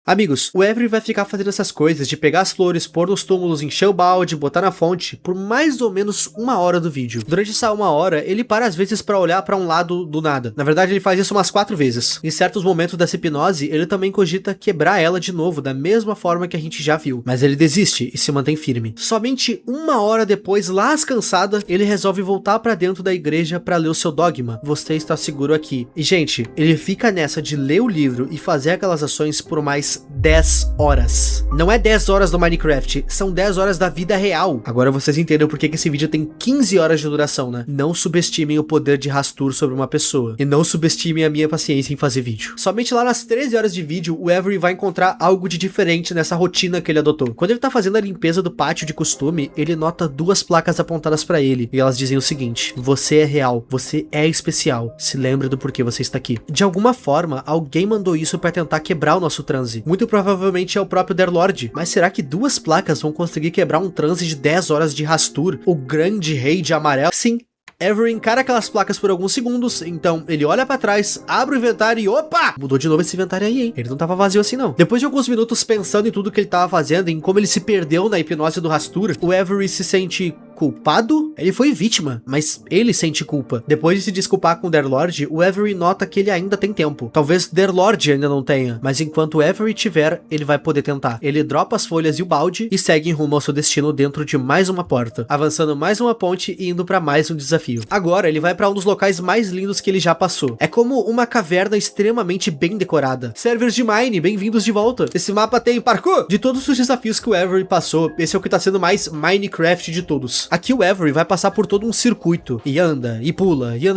Amigos, o Avery vai ficar fazendo essas coisas de pegar as flores, pôr nos túmulos, encher o balde, botar na fonte, por mais ou menos 1 hora do vídeo. Durante essa 1 hora, ele para às vezes pra olhar pra um lado do nada. Na verdade, ele faz isso umas 4 vezes. Em certos momentos dessa hipnose, ele também cogita quebrar ela de novo, da mesma forma que a gente já viu. Mas ele desiste e se mantém firme. Somente 1 hora depois, lascansada, ele resolve voltar pra dentro da igreja pra ler o seu dogma: você está seguro aqui. E gente, ele fica nessa de ler o livro e fazer aquelas ações por mais 10 horas. Não é 10 horas do Minecraft, são 10 horas da vida real. Agora vocês entendem por que esse vídeo tem 15 horas de duração, né? Não subestimem o poder de Hastur sobre uma pessoa. E não subestimem a minha paciência em fazer vídeo. Somente lá nas 13 horas de vídeo, o Avery vai encontrar algo de diferente nessa rotina que ele adotou. Quando ele tá fazendo a limpeza do pátio de costume, ele nota 2 placas apontadas pra ele. E elas dizem o seguinte: você é real, você é especial, se lembre do porquê você está aqui. De alguma forma, alguém mandou isso pra tentar quebrar o nosso transe. Muito provavelmente é o próprio Derlord. Mas será que 2 placas vão conseguir quebrar um transe de 10 horas de Hastur, o grande rei de amarelo? Sim. Avery encara aquelas placas por alguns segundos, então ele olha pra trás, abre o inventário e opa! Mudou de novo esse inventário aí, hein? Ele não tava vazio assim não. Depois de alguns minutos pensando em tudo que ele tava fazendo, em como ele se perdeu na hipnose do Hastur, o Avery se sente culpado? Ele foi vítima, mas ele sente culpa. Depois de se desculpar com o Derlord, o Avery nota que ele ainda tem tempo. Talvez Derlord ainda não tenha, mas enquanto o Avery tiver, ele vai poder tentar. Ele dropa as folhas e o balde e segue em rumo ao seu destino dentro de mais uma porta, avançando mais uma ponte e indo pra mais um desafio. Agora ele vai pra um dos locais mais lindos que ele já passou. É como uma caverna extremamente bem decorada. Servers de Mine, bem-vindos de volta. Esse mapa tem parkour! De todos os desafios que o Avery passou, esse é o que tá sendo mais Minecraft de todos. Aqui o Avery vai passar por todo um circuito, e anda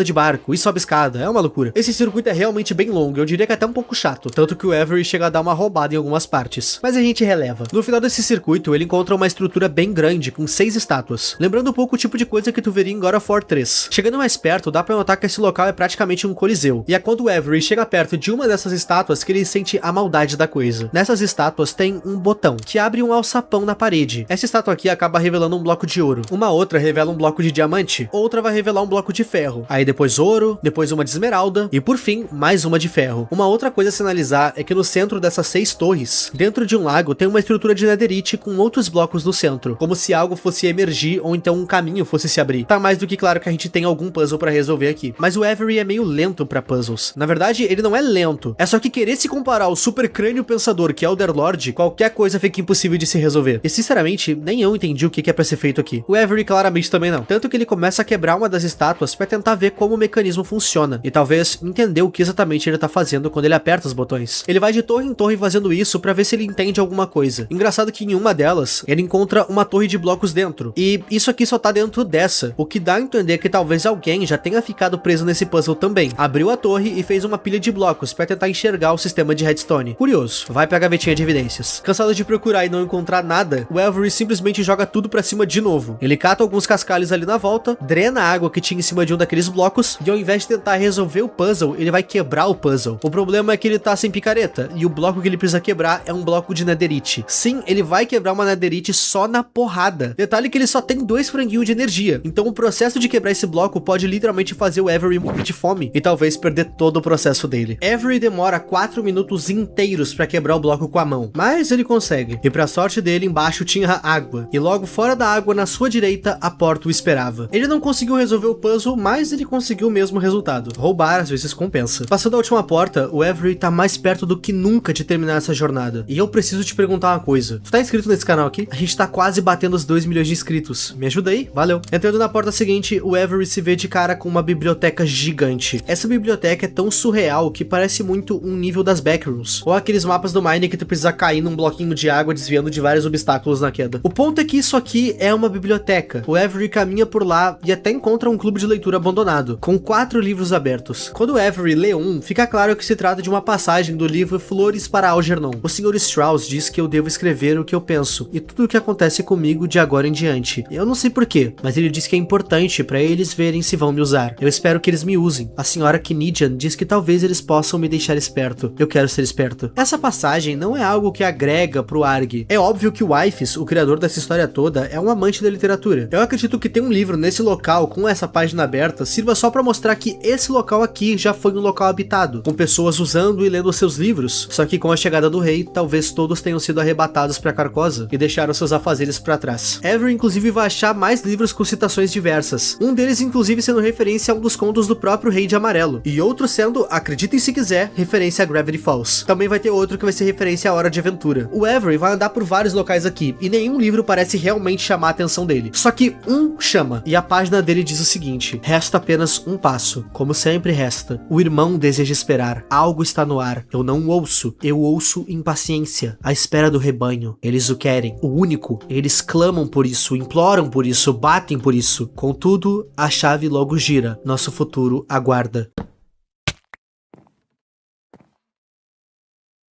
de barco, e sobe escada, é uma loucura. Esse circuito é realmente bem longo, eu diria que é até um pouco chato, tanto que o Avery chega a dar uma roubada em algumas partes, mas a gente releva. No final desse circuito, ele encontra uma estrutura bem grande, com 6 estátuas, lembrando um pouco o tipo de coisa que tu veria em God of War 3. Chegando mais perto, dá pra notar que esse local é praticamente um coliseu, e é quando o Avery chega perto de uma dessas estátuas que ele sente a maldade da coisa. Nessas estátuas tem um botão, que abre um alçapão na parede. Essa estátua aqui acaba revelando um bloco de ouro. Uma outra revela um bloco de diamante, outra vai revelar um bloco de ferro, aí depois ouro, depois uma de esmeralda e por fim mais uma de ferro. Uma outra coisa a sinalizar é que no centro dessas 6 torres, dentro de um lago, tem uma estrutura de netherite com outros blocos no centro, como se algo fosse emergir ou então um caminho fosse se abrir. Tá mais do que claro que a gente tem algum puzzle pra resolver aqui, mas o Avery é meio lento pra puzzles. Na verdade, ele não é lento, é só que querer se comparar ao super crânio pensador que é o Derlord, qualquer coisa fica impossível de se resolver. E sinceramente, nem eu entendi o que é pra ser feito aqui. O Avery claramente também não. Tanto que ele começa a quebrar uma das estátuas pra tentar ver como o mecanismo funciona e talvez entender o que exatamente ele tá fazendo quando ele aperta os botões. Ele vai de torre em torre fazendo isso pra ver se ele entende alguma coisa. Engraçado que em uma delas, ele encontra uma torre de blocos dentro. E isso aqui só tá dentro dessa, o que dá a entender que talvez alguém já tenha ficado preso nesse puzzle também. Abriu a torre e fez uma pilha de blocos pra tentar enxergar o sistema de redstone. Curioso, vai pra gavetinha de evidências. Cansado de procurar e não encontrar nada, o Avery simplesmente joga tudo pra cima de novo. Ele cata alguns cascalhos ali na volta, drena a água que tinha em cima de um daqueles blocos, e ao invés de tentar resolver o puzzle, ele vai quebrar o puzzle. O problema é que ele tá sem picareta, e o bloco que ele precisa quebrar é um bloco de netherite. Sim, ele vai quebrar uma netherite só na porrada. Detalhe que ele só tem 2 franguinhos de energia, então o processo de quebrar esse bloco pode literalmente fazer o Avery morrer de fome, e talvez perder todo o processo dele. Avery demora 4 minutos inteiros pra quebrar o bloco com a mão, mas ele consegue. E pra sorte dele, embaixo tinha água, e logo fora da água, na sua direita, feita, a porta o esperava. Ele não conseguiu resolver o puzzle, mas ele conseguiu o mesmo resultado. Roubar às vezes compensa. Passando a última porta, o Avery tá mais perto do que nunca de terminar essa jornada. E eu preciso te perguntar uma coisa. Tu tá inscrito nesse canal aqui? A gente tá quase batendo os 2 milhões de inscritos. Me ajuda aí? Valeu. Entrando na porta seguinte, o Avery se vê de cara com uma biblioteca gigante. Essa biblioteca é tão surreal que parece muito um nível das Backrooms, ou aqueles mapas do Mine que tu precisa cair num bloquinho de água desviando de vários obstáculos na queda. O ponto é que isso aqui é uma biblioteca. O Avery caminha por lá e até encontra um clube de leitura abandonado, com 4 livros abertos. Quando o Avery lê um, fica claro que se trata de uma passagem do livro Flores para Algernon. O Sr. Strauss diz que eu devo escrever o que eu penso, e tudo o que acontece comigo de agora em diante. Eu não sei porquê, mas ele diz que é importante para eles verem se vão me usar. Eu espero que eles me usem. A senhora Kinnidian diz que talvez eles possam me deixar esperto. Eu quero ser esperto. Essa passagem não é algo que agrega pro ARG. É óbvio que o Wyfis, o criador dessa história toda, é um amante da literatura. Eu acredito que ter um livro nesse local com essa página aberta sirva só para mostrar que esse local aqui já foi um local habitado, com pessoas usando e lendo seus livros. Só que com a chegada do rei, talvez todos tenham sido arrebatados pra Carcosa e deixaram seus afazeres pra trás. Avery inclusive vai achar mais livros com citações diversas. Um deles inclusive sendo referência a um dos contos do próprio Rei de Amarelo, e outro sendo, acreditem se quiser, referência a Gravity Falls. Também vai ter outro que vai ser referência à Hora de Aventura. O Avery vai andar por vários locais aqui, e nenhum livro parece realmente chamar a atenção dele. Só que um chama, e a página dele diz o seguinte: resta apenas um passo, como sempre resta. O irmão deseja esperar, algo está no ar, eu não ouço, eu ouço impaciência, a espera do rebanho. Eles o querem, o único, eles clamam por isso, imploram por isso, batem por isso. Contudo, a chave logo gira, nosso futuro aguarda.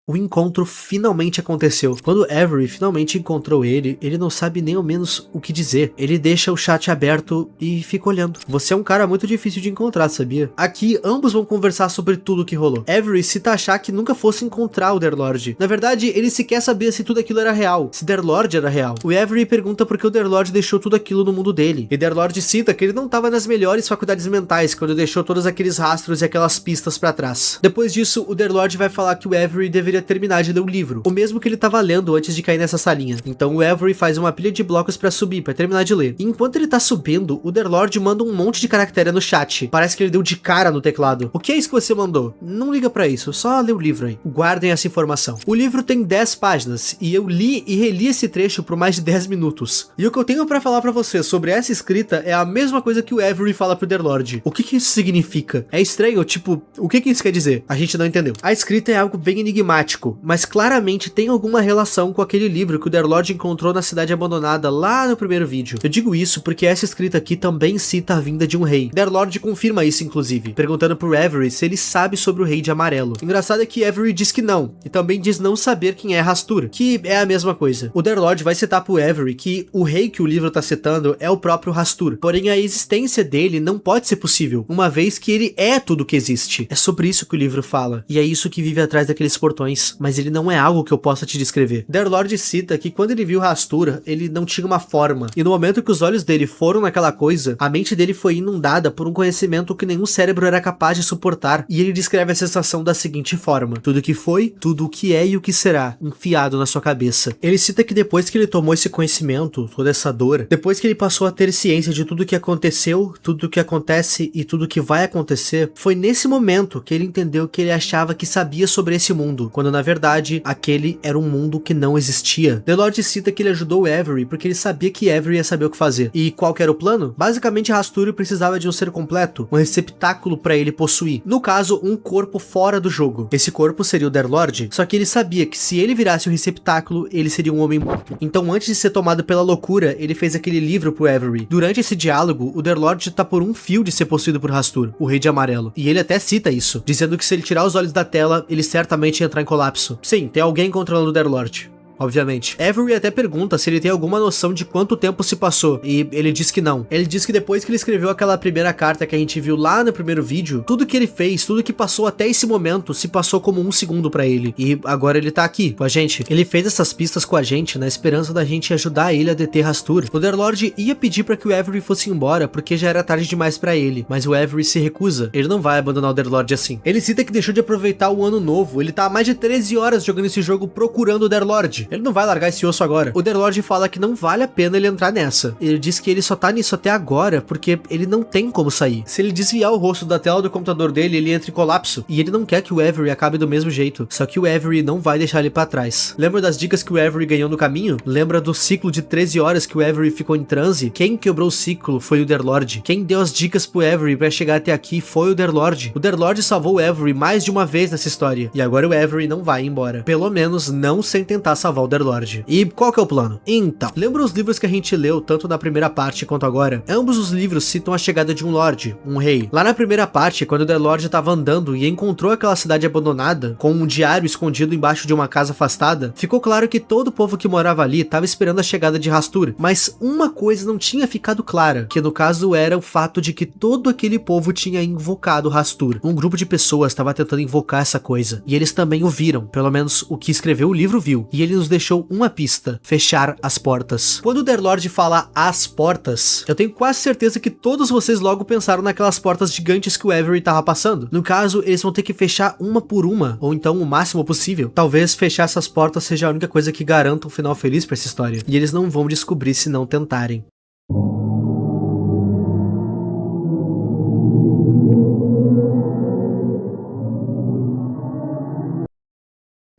O encontro finalmente aconteceu. Quando Avery finalmente encontrou ele, ele não sabe nem ao menos o que dizer. Ele deixa o chat aberto e fica olhando. Você é um cara muito difícil de encontrar, sabia? Aqui, ambos vão conversar sobre tudo o que rolou. Avery cita achar que nunca fosse encontrar o Derlord. Na verdade, ele sequer sabia se tudo aquilo era real, se Derlord era real. O Avery pergunta por que o Derlord deixou tudo aquilo no mundo dele. E Derlord cita que ele não estava nas melhores faculdades mentais quando deixou todos aqueles rastros e aquelas pistas pra trás. Depois disso, o Derlord vai falar que o Avery deveria terminar de ler o livro, o mesmo que ele tava lendo antes de cair nessa salinha. Então o Avery faz uma pilha de blocos pra subir, pra terminar de ler. E enquanto ele tá subindo, o Derlord manda um monte de caractere no chat. Parece que ele deu de cara no teclado. O que é isso que você mandou? Não liga pra isso, só lê o livro aí. Guardem essa informação. O livro tem 10 páginas, e eu li e reli esse trecho por mais de 10 minutos. E o que eu tenho pra falar pra você sobre essa escrita é a mesma coisa que o Avery fala pro Derlord. O que isso significa? É estranho, tipo, o que isso quer dizer? A gente não entendeu. A escrita é algo bem enigmático, mas claramente tem alguma relação com aquele livro que o Derlord encontrou na cidade abandonada lá no primeiro vídeo. Eu digo isso porque essa escrita aqui também cita a vinda de um rei. Derlord confirma isso inclusive, perguntando pro Avery se ele sabe sobre o Rei de Amarelo. O engraçado é que Avery diz que não, e também diz não saber quem é Rastur, que é a mesma coisa. O Derlord vai citar pro Avery que o rei que o livro tá citando é o próprio Rastur, porém a existência dele não pode ser possível, uma vez que ele é tudo que existe. É sobre isso que o livro fala, e é isso que vive atrás daqueles portões. Mas ele não é algo que eu possa te descrever. Derlord cita que quando ele viu Rastur, ele não tinha uma forma, e no momento que os olhos dele foram naquela coisa, a mente dele foi inundada por um conhecimento que nenhum cérebro era capaz de suportar, e ele descreve a sensação da seguinte forma: tudo que foi, tudo o que é e o que será, enfiado na sua cabeça. Ele cita que depois que ele tomou esse conhecimento, toda essa dor, depois que ele passou a ter ciência de tudo o que aconteceu, tudo o que acontece e tudo o que vai acontecer, foi nesse momento que ele entendeu que ele achava que sabia sobre esse mundo, quando na verdade, aquele era um mundo que não existia. Derlord cita que ele ajudou o Avery porque ele sabia que Avery ia saber o que fazer. E qual que era o plano? Basicamente, Rastur precisava de um ser completo, um receptáculo para ele possuir. No caso, um corpo fora do jogo. Esse corpo seria o Derlord, só que ele sabia que se ele virasse o receptáculo, ele seria um homem morto. Então, antes de ser tomado pela loucura, ele fez aquele livro pro Avery. Durante esse diálogo, o Derlord tá por um fio de ser possuído por Rastur, o Rei de Amarelo. E ele até cita isso, dizendo que se ele tirar os olhos da tela, ele certamente ia entrar em colapso. Sim, tem alguém controlando o Derlord. obviamente. Avery até pergunta se ele tem alguma noção de quanto tempo se passou, e ele diz que não. Ele diz que depois que ele escreveu aquela primeira carta que a gente viu lá no primeiro vídeo, tudo que ele fez, tudo que passou até esse momento, se passou como um segundo pra ele. E agora ele tá aqui, com a gente. Ele fez essas pistas com a gente, na esperança da gente ajudar ele a deter Rastur. O Derlord ia pedir pra que o Avery fosse embora, porque já era tarde demais pra ele, mas o Avery se recusa. Ele não vai abandonar o Derlord assim. Ele cita que deixou de aproveitar o ano novo, ele tá há mais de 13 horas jogando esse jogo procurando o Derlord. Ele não vai largar esse osso agora. O Underlord fala que não vale a pena ele entrar nessa. Ele diz que ele só tá nisso até agora porque ele não tem como sair. Se ele desviar o rosto da tela do computador dele, ele entra em colapso. E ele não quer que o Avery acabe do mesmo jeito. Só que o Avery não vai deixar ele pra trás. Lembra das dicas que o Avery ganhou no caminho? Lembra do ciclo de 13 horas que o Avery ficou em transe? Quem quebrou o ciclo foi o Underlord. Quem deu as dicas pro Avery pra chegar até aqui foi o Underlord. O Underlord salvou o Avery mais de uma vez nessa história. E agora o Avery não vai embora. Pelo menos não sem tentar salvar o Underlord. E qual que é o plano? Então, lembra os livros que a gente leu tanto na primeira parte quanto agora? Ambos os livros citam a chegada de um Lorde, um rei. Lá na primeira parte, quando o Underlord estava andando e encontrou aquela cidade abandonada, com um diário escondido embaixo de uma casa afastada, ficou claro que todo o povo que morava ali estava esperando a chegada de Hastur. Mas uma coisa não tinha ficado clara, que no caso era o fato de que todo aquele povo tinha invocado Hastur. Um grupo de pessoas estava tentando invocar essa coisa, e eles também o viram, pelo menos o que escreveu o livro viu, e ele nos deixou uma pista: fechar as portas. Quando o Underlord fala as portas, eu tenho quase certeza que todos vocês logo pensaram naquelas portas gigantes que o Avery tava passando. No caso, eles vão ter que fechar uma por uma, ou então o máximo possível. Talvez fechar essas portas seja a única coisa que garanta um final feliz pra essa história, e eles não vão descobrir se não tentarem.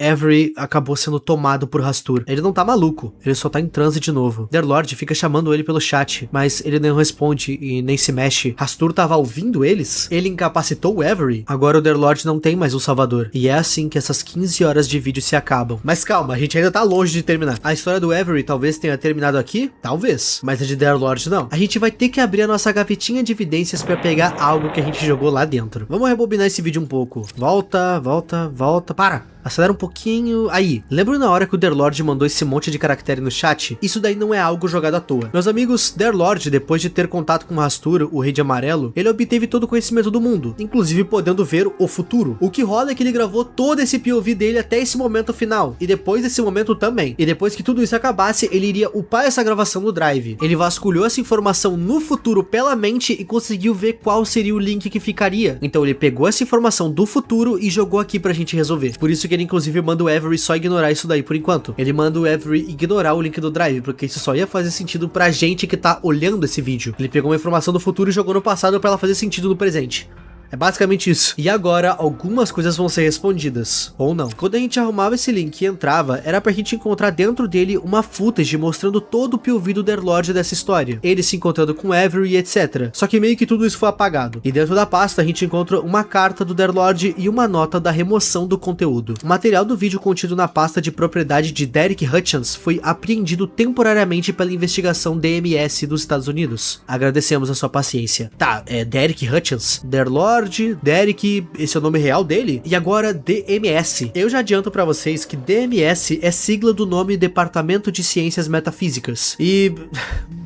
Avery acabou sendo tomado por Hastur. Ele não tá maluco, ele só tá em transe de novo. Underlord fica chamando ele pelo chat, mas ele não responde e nem se mexe. Hastur tava ouvindo eles? Ele incapacitou o Avery? Agora o Underlord não tem mais um salvador. E é assim que essas 15 horas de vídeo se acabam. Mas calma, a gente ainda tá longe de terminar. A história do Avery talvez tenha terminado aqui? Talvez. Mas a de Underlord não. A gente vai ter que abrir a nossa gavetinha de evidências pra pegar algo que a gente jogou lá dentro. Vamos rebobinar esse vídeo um pouco. Volta, volta, volta. Para! Acelera um pouquinho. Aí, lembra na hora que o Underlord mandou esse monte de caractere no chat? Isso daí não é algo jogado à toa. Meus amigos, Underlord, depois de ter contato com Hastur, o Rei de Amarelo, ele obteve todo o conhecimento do mundo, inclusive podendo ver o futuro. O que rola é que ele gravou todo esse POV dele até esse momento final, e depois desse momento também. E depois que tudo isso acabasse, ele iria upar essa gravação no Drive. Ele vasculhou essa informação no futuro pela mente e conseguiu ver qual seria o link que ficaria. Então ele pegou essa informação do futuro e jogou aqui pra gente resolver. Por isso que ele inclusive manda o Avery só ignorar isso daí por enquanto. Ele manda o Avery ignorar o link do Drive, porque isso só ia fazer sentido pra gente que tá olhando esse vídeo. Ele pegou uma informação do futuro e jogou no passado pra ela fazer sentido no presente. É basicamente isso. E agora, algumas coisas vão ser respondidas, ou não. Quando a gente arrumava esse link e entrava, era pra gente encontrar dentro dele uma footage mostrando todo o POV do Underlord dessa história. Ele se encontrando com Avery e etc. Só que meio que tudo isso foi apagado. E dentro da pasta a gente encontra uma carta do Underlord e uma nota da remoção do conteúdo. O material do vídeo contido na pasta de propriedade de Derek Hutchins foi apreendido temporariamente pela investigação DMS dos Estados Unidos. Agradecemos a sua paciência. Tá, é Derek Hutchins, Underlord, Derek, esse é o nome real dele? E agora DMS. Eu já adianto pra vocês que DMS é sigla do nome Departamento de Ciências Metafísicas. E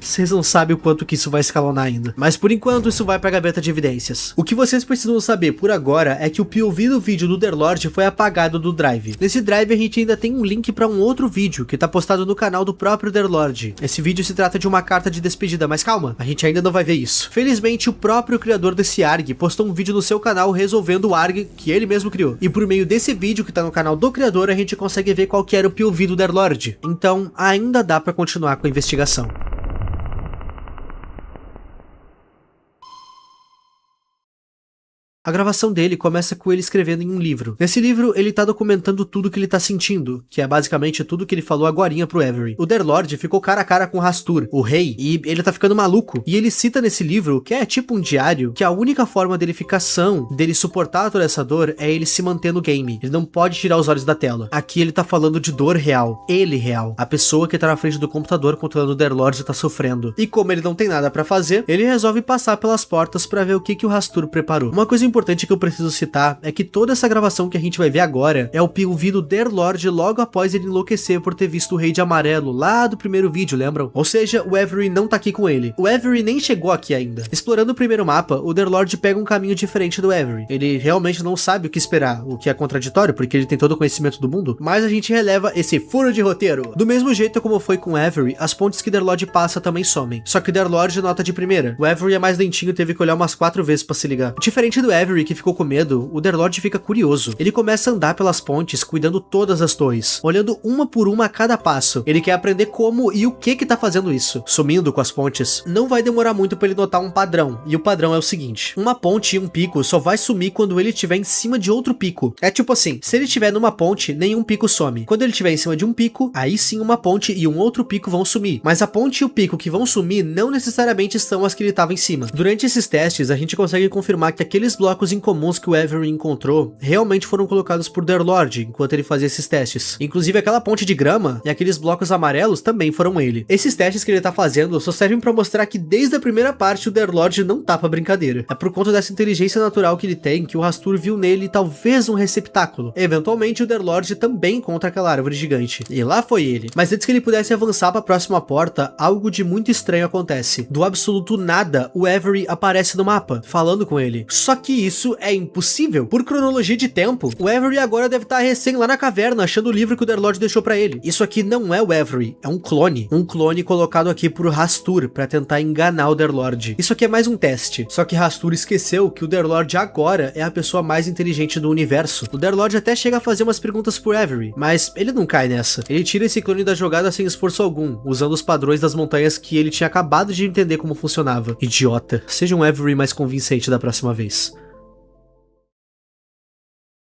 vocês não sabem o quanto que isso vai escalonar ainda. Mas por enquanto isso vai pra gaveta de evidências. O que vocês precisam saber por agora é que o POV do vídeo do Underlord foi apagado do Drive. Nesse Drive a gente ainda tem um link pra um outro vídeo que tá postado no canal do próprio Underlord. Esse vídeo se trata de uma carta de despedida, mas calma, a gente ainda não vai ver isso. Felizmente o próprio criador desse ARG postou um vídeo no seu canal resolvendo o ARG que ele mesmo criou. E por meio desse vídeo que tá no canal do criador, a gente consegue ver qual que era o POV do Underlord. Então ainda dá pra continuar com a investigação. A gravação dele começa com ele escrevendo em um livro. Nesse livro, ele tá documentando tudo que ele tá sentindo, que é basicamente tudo que ele falou agorinha pro Avery. O Underlord ficou cara a cara com Hastur, o rei, e ele tá ficando maluco. E ele cita nesse livro, que é tipo um diário, que a única forma dele ficar são, dele suportar toda essa dor, é ele se manter no game. Ele não pode tirar os olhos da tela. Aqui ele tá falando de dor real, ele real. A pessoa que tá na frente do computador controlando o Underlord tá sofrendo. E como ele não tem nada pra fazer, ele resolve passar pelas portas pra ver o que o Hastur preparou. Uma coisa importante que eu preciso citar é que toda essa gravação que a gente vai ver agora é o POV do Underlord logo após ele enlouquecer por ter visto o Rei de Amarelo lá do primeiro vídeo, lembram? Ou seja, o Avery não tá aqui com ele. O Avery nem chegou aqui ainda. Explorando o primeiro mapa, o Underlord pega um caminho diferente do Avery. Ele realmente não sabe o que esperar, o que é contraditório, porque ele tem todo o conhecimento do mundo, mas a gente releva esse furo de roteiro. Do mesmo jeito como foi com o Avery, as pontes que o Underlord passa também somem. Só que o Underlord nota de primeira. O Avery é mais lentinho e teve que olhar umas 4 vezes pra se ligar. Diferente do Avery, Avery, que ficou com medo, o Underlord fica curioso. Ele começa a andar pelas pontes, cuidando todas as torres, olhando uma por uma a cada passo. Ele quer aprender como e o que tá fazendo isso, sumindo com as pontes. Não vai demorar muito pra ele notar um padrão, e o padrão é o seguinte: uma ponte e um pico só vai sumir quando ele estiver em cima de outro pico. É tipo assim, se ele estiver numa ponte, nenhum pico some. Quando ele estiver em cima de um pico, aí sim uma ponte e um outro pico vão sumir. Mas a ponte e o pico que vão sumir não necessariamente são as que ele estava em cima. Durante esses testes, a gente consegue confirmar que aqueles blocos incomuns que o Avery encontrou realmente foram colocados por Underlord enquanto ele fazia esses testes. Inclusive aquela ponte de grama e aqueles blocos amarelos também foram ele. Esses testes que ele tá fazendo só servem pra mostrar que desde a primeira parte o Underlord não tá pra brincadeira. É por conta dessa inteligência natural que ele tem que o Rastur viu nele talvez um receptáculo. Eventualmente o Underlord também encontra aquela árvore gigante. E lá foi ele. Mas antes que ele pudesse avançar pra próxima porta, algo de muito estranho acontece. Do absoluto nada, o Avery aparece no mapa, falando com ele. Só que isso é impossível. Por cronologia de tempo, o Avery agora deve estar recém lá na caverna, achando o livro que o Underlord deixou pra ele. Isso aqui não é o Avery, é um clone. Um clone colocado aqui por Rastur pra tentar enganar o Underlord. Isso aqui é mais um teste. Só que Rastur esqueceu que o Underlord agora é a pessoa mais inteligente do universo. O Underlord até chega a fazer umas perguntas por Avery, mas ele não cai nessa. Ele tira esse clone da jogada sem esforço algum, usando os padrões das montanhas que ele tinha acabado de entender como funcionava. Idiota. Seja um Avery mais convincente da próxima vez.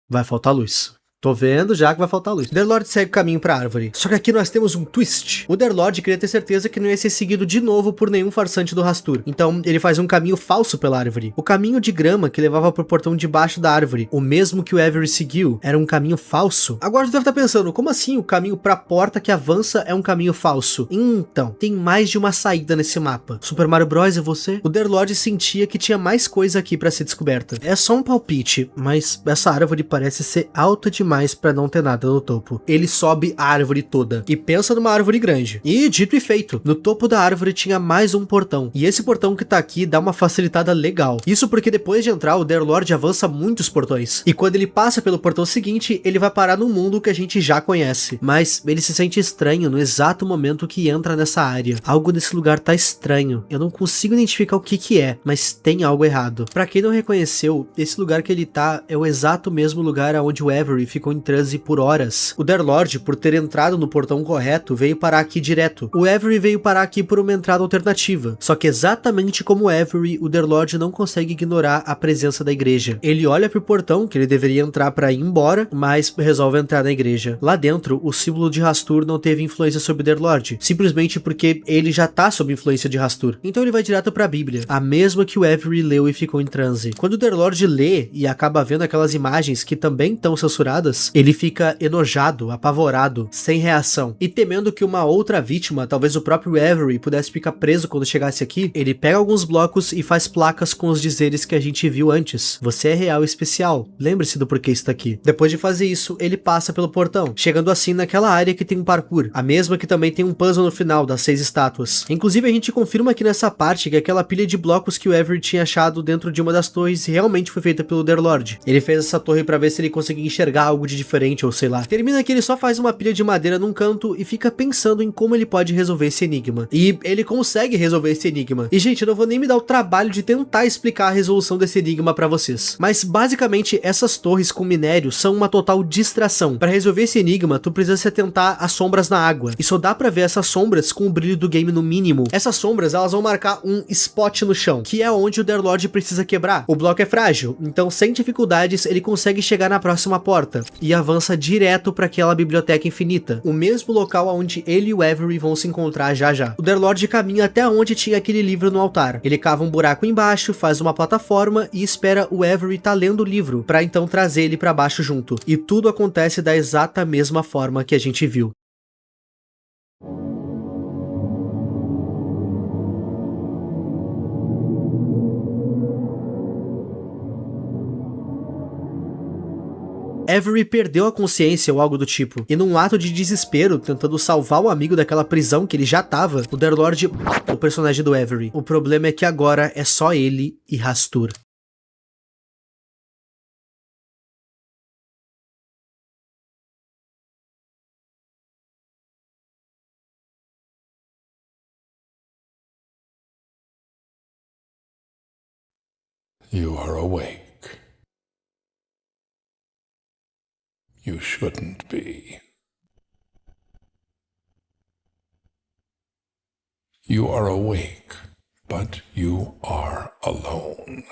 Vai faltar luz. Tô vendo já que vai faltar luz. Underlord segue o caminho pra árvore. Só que aqui nós temos um twist. O Underlord queria ter certeza que não ia ser seguido de novo por nenhum farsante do Rastur. Então ele faz um caminho falso pela árvore. O caminho de grama que levava pro portão debaixo da árvore, o mesmo que o Avery seguiu, era um caminho falso. Agora você deve estar pensando, como assim o caminho pra porta que avança é um caminho falso? Então, tem mais de uma saída nesse mapa. Super Mario Bros. É você? O Underlord sentia que tinha mais coisa aqui pra ser descoberta. É só um palpite, mas essa árvore parece ser alta demais pra não ter nada no topo. Ele sobe a árvore toda e pensa numa árvore grande. E dito e feito, no topo da árvore tinha mais um portão. E esse portão que tá aqui dá uma facilitada legal. Isso porque depois de entrar, o Underlord avança muitos portões. E quando ele passa pelo portão seguinte, ele vai parar num mundo que a gente já conhece. Mas ele se sente estranho no exato momento que entra nessa área. Algo nesse lugar tá estranho. Eu não consigo identificar o que é, mas tem algo errado. Pra quem não reconheceu, esse lugar que ele tá é o exato mesmo lugar onde o Avery ficou em transe por horas. O Underlord, por ter entrado no portão correto, veio parar aqui direto. O Avery veio parar aqui por uma entrada alternativa. Só que exatamente como o Avery, o Underlord não consegue ignorar a presença da igreja. Ele olha pro portão, que ele deveria entrar pra ir embora, mas resolve entrar na igreja. Lá dentro, o símbolo de Rastur não teve influência sobre o Underlord, simplesmente porque ele já tá sob influência de Rastur. Então ele vai direto pra Bíblia, a mesma que o Avery leu e ficou em transe. Quando o Underlord lê e acaba vendo aquelas imagens que também estão censuradas, ele fica enojado, apavorado, sem reação, e temendo que uma outra vítima, talvez o próprio Avery, pudesse ficar preso quando chegasse aqui, ele pega alguns blocos e faz placas com os dizeres que a gente viu antes. Você é real e especial, lembre-se do porquê está aqui. Depois de fazer isso, ele passa pelo portão, chegando assim naquela área que tem um parkour, a mesma que também tem um puzzle no final das 6 estátuas. Inclusive a gente confirma aqui nessa parte que aquela pilha de blocos que o Avery tinha achado dentro de uma das torres realmente foi feita pelo Underlord. Ele fez essa torre pra ver se ele conseguia enxergar algo de diferente ou sei lá. Termina que ele só faz uma pilha de madeira num canto e fica pensando em como ele pode resolver esse enigma. E ele consegue resolver esse enigma. E gente, eu não vou nem me dar o trabalho de tentar explicar a resolução desse enigma pra vocês. Mas basicamente essas torres com minério são uma total distração. Pra resolver esse enigma, tu precisa se atentar às sombras na água. E só dá pra ver essas sombras com o brilho do game no mínimo. Essas sombras, elas vão marcar um spot no chão, que é onde o Underlord precisa quebrar. O bloco é frágil, então sem dificuldades ele consegue chegar na próxima porta e avança direto para aquela biblioteca infinita, o mesmo local onde ele e o Avery vão se encontrar já já. O Underlord caminha até onde tinha aquele livro no altar. Ele cava um buraco embaixo, faz uma plataforma e espera o Avery tá lendo o livro, para então trazer ele para baixo junto. E tudo acontece da exata mesma forma que a gente viu. Avery perdeu a consciência ou algo do tipo, e num ato de desespero, tentando salvar o amigo daquela prisão que ele já tava, o Underlord o personagem do Avery. O problema é que agora é só ele e Rastur. You are awake. You shouldn't be. You are awake, but you are alone.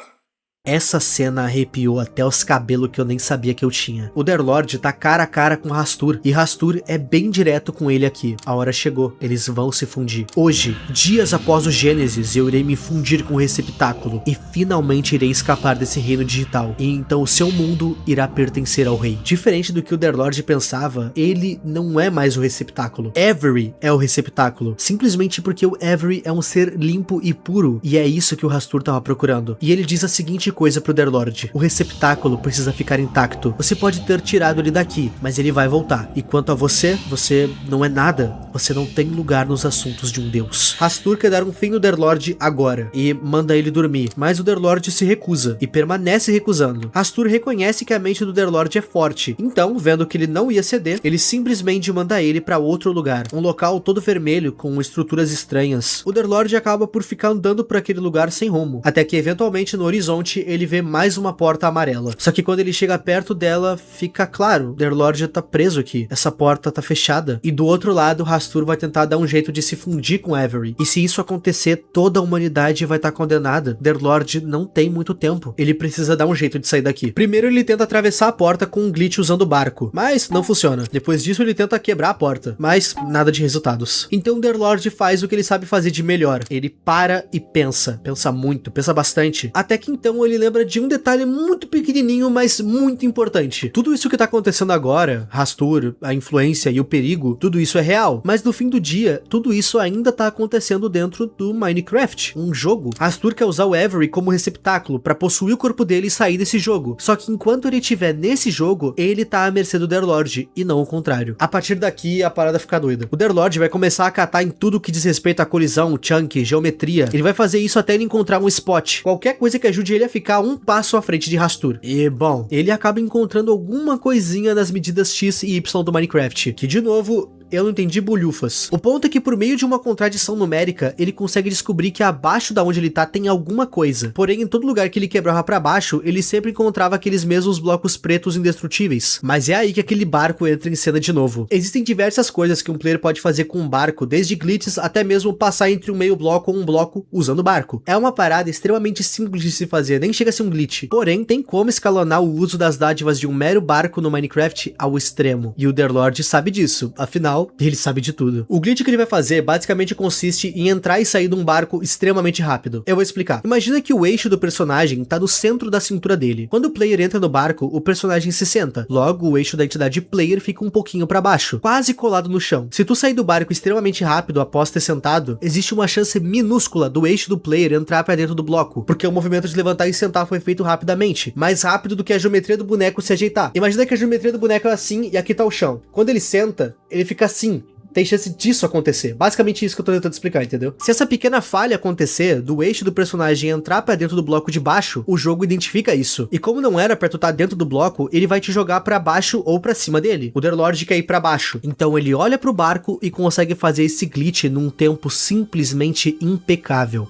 Essa cena arrepiou até os cabelos que eu nem sabia que eu tinha. O Derlord tá cara a cara com Hastur, e Hastur é bem direto com ele aqui. A hora chegou, eles vão se fundir. Hoje, dias após o Gênesis, eu irei me fundir com o receptáculo, e finalmente irei escapar desse reino digital, e então o seu mundo irá pertencer ao rei. Diferente do que o Derlord pensava, ele não é mais o receptáculo. Avery é o receptáculo, simplesmente porque o Avery é um ser limpo e puro, e é isso que o Hastur tava procurando. E ele diz a seguinte coisa pro Derlord: o receptáculo precisa ficar intacto. Você pode ter tirado ele daqui, mas ele vai voltar. E quanto a você, você não é nada. Você não tem lugar nos assuntos de um deus. Hastur quer dar um fim no Derlord agora e manda ele dormir, mas o Derlord se recusa e permanece recusando. Hastur reconhece que a mente do Derlord é forte, então, vendo que ele não ia ceder, ele simplesmente manda ele para outro lugar, um local todo vermelho com estruturas estranhas. O Derlord acaba por ficar andando por aquele lugar sem rumo, até que eventualmente no horizonte ele vê mais uma porta amarela. Só que quando ele chega perto dela, fica claro, Derlord tá preso aqui. Essa porta tá fechada. E do outro lado, Hastur vai tentar dar um jeito de se fundir com Avery. E se isso acontecer, toda a humanidade vai estar condenada. Derlord não tem muito tempo. Ele precisa dar um jeito de sair daqui. Primeiro ele tenta atravessar a porta com um glitch usando o barco, mas não funciona. Depois disso ele tenta quebrar a porta, mas nada de resultados. Então Derlord faz o que ele sabe fazer de melhor. Ele para e pensa. Pensa muito, pensa bastante. Até que então ele lembra de um detalhe muito pequenininho, mas muito importante. Tudo isso que tá acontecendo agora, Hastur, a influência e o perigo, tudo isso é real. Mas no fim do dia, tudo isso ainda tá acontecendo dentro do Minecraft, um jogo. Hastur quer usar o Avery como receptáculo pra possuir o corpo dele e sair desse jogo. Só que enquanto ele estiver nesse jogo, ele tá à mercê do Derlord, e não o contrário. A partir daqui, a parada fica doida. O Derlord vai começar a catar em tudo que diz respeito à colisão, chunk, geometria. Ele vai fazer isso até ele encontrar um spot. Qualquer coisa que ajude ele a ficar um passo à frente de Hastur. E, bom, ele acaba encontrando alguma coisinha nas medidas X e Y do Minecraft, que, de novo, eu não entendi bolhufas. O ponto é que por meio de uma contradição numérica, ele consegue descobrir que abaixo da onde ele tá tem alguma coisa. Porém, em todo lugar que ele quebrava pra baixo, ele sempre encontrava aqueles mesmos blocos pretos indestrutíveis. Mas é aí que aquele barco entra em cena de novo. Existem diversas coisas que um player pode fazer com um barco, desde glitches até mesmo passar entre um meio bloco ou um bloco usando o barco. É uma parada extremamente simples de se fazer, nem chega a ser um glitch. Porém, tem como escalonar o uso das dádivas de um mero barco no Minecraft ao extremo. E o Derlord sabe disso, afinal, ele sabe de tudo. O glitch que ele vai fazer basicamente consiste em entrar e sair de um barco extremamente rápido. Eu vou explicar. Imagina que o eixo do personagem tá no centro da cintura dele. Quando o player entra no barco, o personagem se senta. Logo, o eixo da entidade player fica um pouquinho pra baixo, quase colado no chão. Se tu sair do barco extremamente rápido após ter sentado, existe uma chance minúscula do eixo do player entrar pra dentro do bloco, porque o movimento de levantar e sentar foi feito rapidamente, mais rápido do que a geometria do boneco se ajeitar. Imagina que a geometria do boneco é assim e aqui tá o chão. Quando ele senta, ele fica assim. Tem chance disso acontecer. Basicamente isso que eu tô tentando explicar, entendeu? Se essa pequena falha acontecer, do eixo do personagem entrar pra dentro do bloco de baixo, o jogo identifica isso. E como não era pra tu estar dentro do bloco, ele vai te jogar pra baixo ou pra cima dele. O Derlord quer ir pra baixo. Então ele olha pro barco e consegue fazer esse glitch num tempo simplesmente impecável.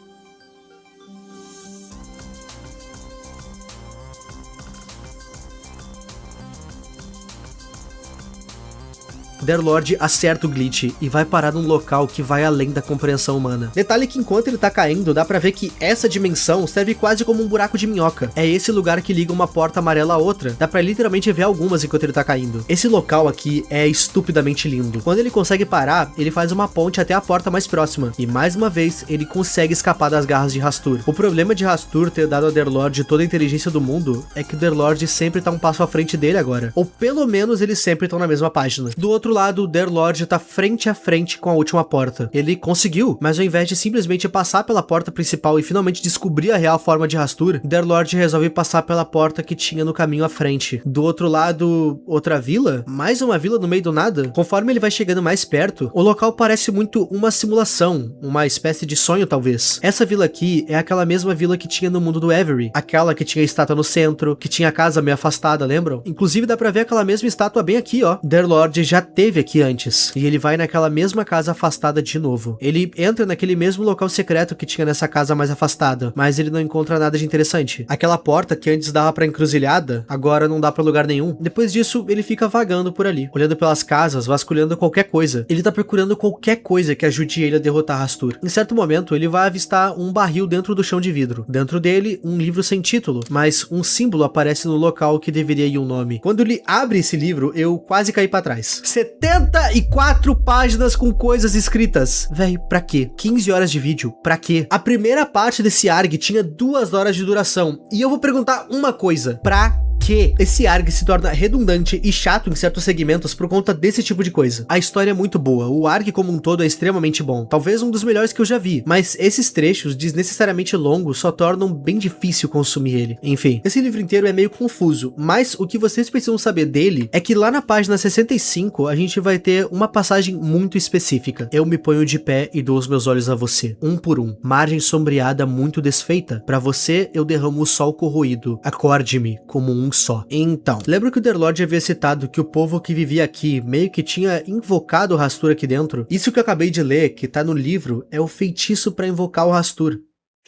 Derlord acerta o glitch e vai parar num local que vai além da compreensão humana. Detalhe que enquanto ele tá caindo, dá pra ver que essa dimensão serve quase como um buraco de minhoca. É esse lugar que liga uma porta amarela a outra. Dá pra literalmente ver algumas enquanto ele tá caindo. Esse local aqui é estupidamente lindo. Quando ele consegue parar, ele faz uma ponte até a porta mais próxima. E mais uma vez, ele consegue escapar das garras de Hastur. O problema de Hastur ter dado a Derlord toda a inteligência do mundo é que o Derlord sempre tá um passo à frente dele agora. Ou pelo menos eles sempre estão na mesma página. Do outro lado, o Derlord tá frente a frente com a última porta. Ele conseguiu, mas ao invés de simplesmente passar pela porta principal e finalmente descobrir a real forma de Hastur, Derlord resolve passar pela porta que tinha no caminho à frente. Do outro lado, outra vila? Mais uma vila no meio do nada? Conforme ele vai chegando mais perto, o local parece muito uma simulação, uma espécie de sonho talvez. Essa vila aqui é aquela mesma vila que tinha no mundo do Avery, aquela que tinha a estátua no centro, que tinha a casa meio afastada, lembram? Inclusive dá pra ver aquela mesma estátua bem aqui, ó. Derlord já teve teve aqui antes. E ele vai naquela mesma casa afastada de novo. Ele entra naquele mesmo local secreto que tinha nessa casa mais afastada, mas ele não encontra nada de interessante. Aquela porta que antes dava pra encruzilhada, agora não dá pra lugar nenhum. Depois disso, ele fica vagando por ali, olhando pelas casas, vasculhando qualquer coisa. Ele tá procurando qualquer coisa que ajude ele a derrotar Rastur. Em certo momento, ele vai avistar um barril dentro do chão de vidro. Dentro dele, um livro sem título, mas um símbolo aparece no local que deveria ir um nome. Quando ele abre esse livro, eu quase caí pra trás. 74 páginas com coisas escritas. Véi, pra quê? 15 horas de vídeo, pra quê? A primeira parte desse ARG tinha 2 horas de duração. E eu vou perguntar uma coisa. Pra que esse ARG se torna redundante e chato em certos segmentos por conta desse tipo de coisa. A história é muito boa, o ARG como um todo é extremamente bom, talvez um dos melhores que eu já vi, mas esses trechos desnecessariamente longos só tornam bem difícil consumir ele. Enfim, esse livro inteiro é meio confuso, mas o que vocês precisam saber dele é que lá na página 65 a gente vai ter uma passagem muito específica. Eu me ponho de pé e dou os meus olhos a você, um por um, margem sombreada muito desfeita, pra você eu derramo o sol corroído, acorde-me como um só. Então, lembra que o Derlord havia citado que o povo que vivia aqui meio que tinha invocado o Rastur aqui dentro? Isso que eu acabei de ler, que tá no livro, é o feitiço pra invocar o Rastur.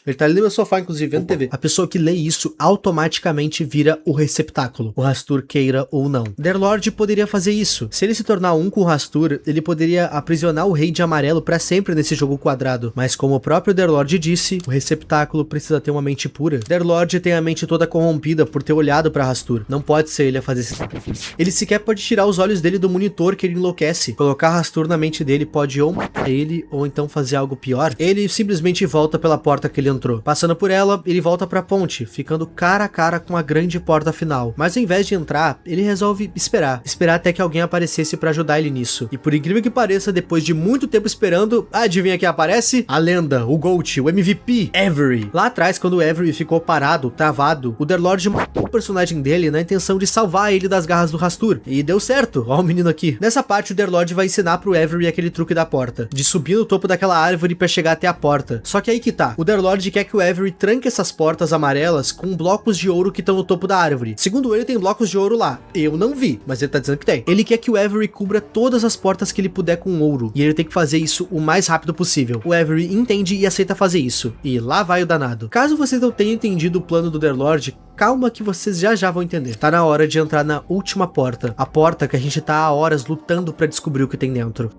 Ele tá ali no meu sofá, inclusive, vendo TV. A pessoa que lê isso automaticamente vira o receptáculo, o Rastur queira ou não. Derlord poderia fazer isso. Se ele se tornar um com o Rastur, ele poderia aprisionar o Rei de Amarelo pra sempre nesse jogo quadrado. Mas como o próprio Derlord disse, o receptáculo precisa ter uma mente pura. Derlord tem a mente toda corrompida por ter olhado pra Rastur. Não pode ser ele a fazer esse sacrifício. Ele sequer pode tirar os olhos dele do monitor que ele enlouquece. Colocar Rastur na mente dele pode ou matar ele, ou então fazer algo pior. Ele simplesmente volta pela porta que ele entrou. Passando por ela, ele volta pra ponte, ficando cara a cara com a grande porta final. Mas ao invés de entrar, ele resolve esperar até que alguém aparecesse pra ajudar ele nisso. E por incrível que pareça, depois de muito tempo esperando, adivinha quem aparece? A lenda, o GOAT, o MVP, Avery. Lá atrás, quando o Avery ficou parado, travado, o Derlord matou o personagem dele na intenção de salvar ele das garras do Rastur. E deu certo, ó o menino aqui. Nessa parte, o Derlord vai ensinar pro Avery aquele truque da porta, de subir no topo daquela árvore pra chegar até a porta. Só que aí que tá, o Derlord quer que o Avery tranque essas portas amarelas com blocos de ouro que estão no topo da árvore. Segundo ele, tem blocos de ouro lá. Eu não vi, mas ele tá dizendo que tem. Ele quer que o Avery cubra todas as portas que ele puder com ouro, e ele tem que fazer isso o mais rápido possível. O Avery entende e aceita fazer isso, e lá vai o danado. Caso vocês não tenham entendido o plano do Derlord, calma que vocês já vão entender. Tá na hora de entrar na última porta, a porta que a gente tá há horas lutando pra descobrir o que tem dentro.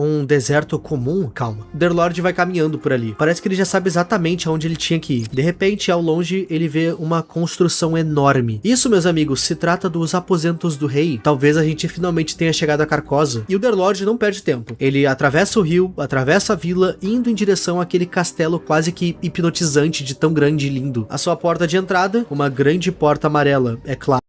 Um deserto comum? Calma. Derlord vai caminhando por ali. Parece que ele já sabe exatamente aonde ele tinha que ir. De repente, ao longe, ele vê uma construção enorme. Isso, meus amigos, se trata dos aposentos do rei. Talvez a gente finalmente tenha chegado a Carcosa. E o Derlord não perde tempo. Ele atravessa o rio, atravessa a vila, indo em direção àquele castelo quase que hipnotizante de tão grande e lindo. A sua porta de entrada, uma grande porta amarela, é claro.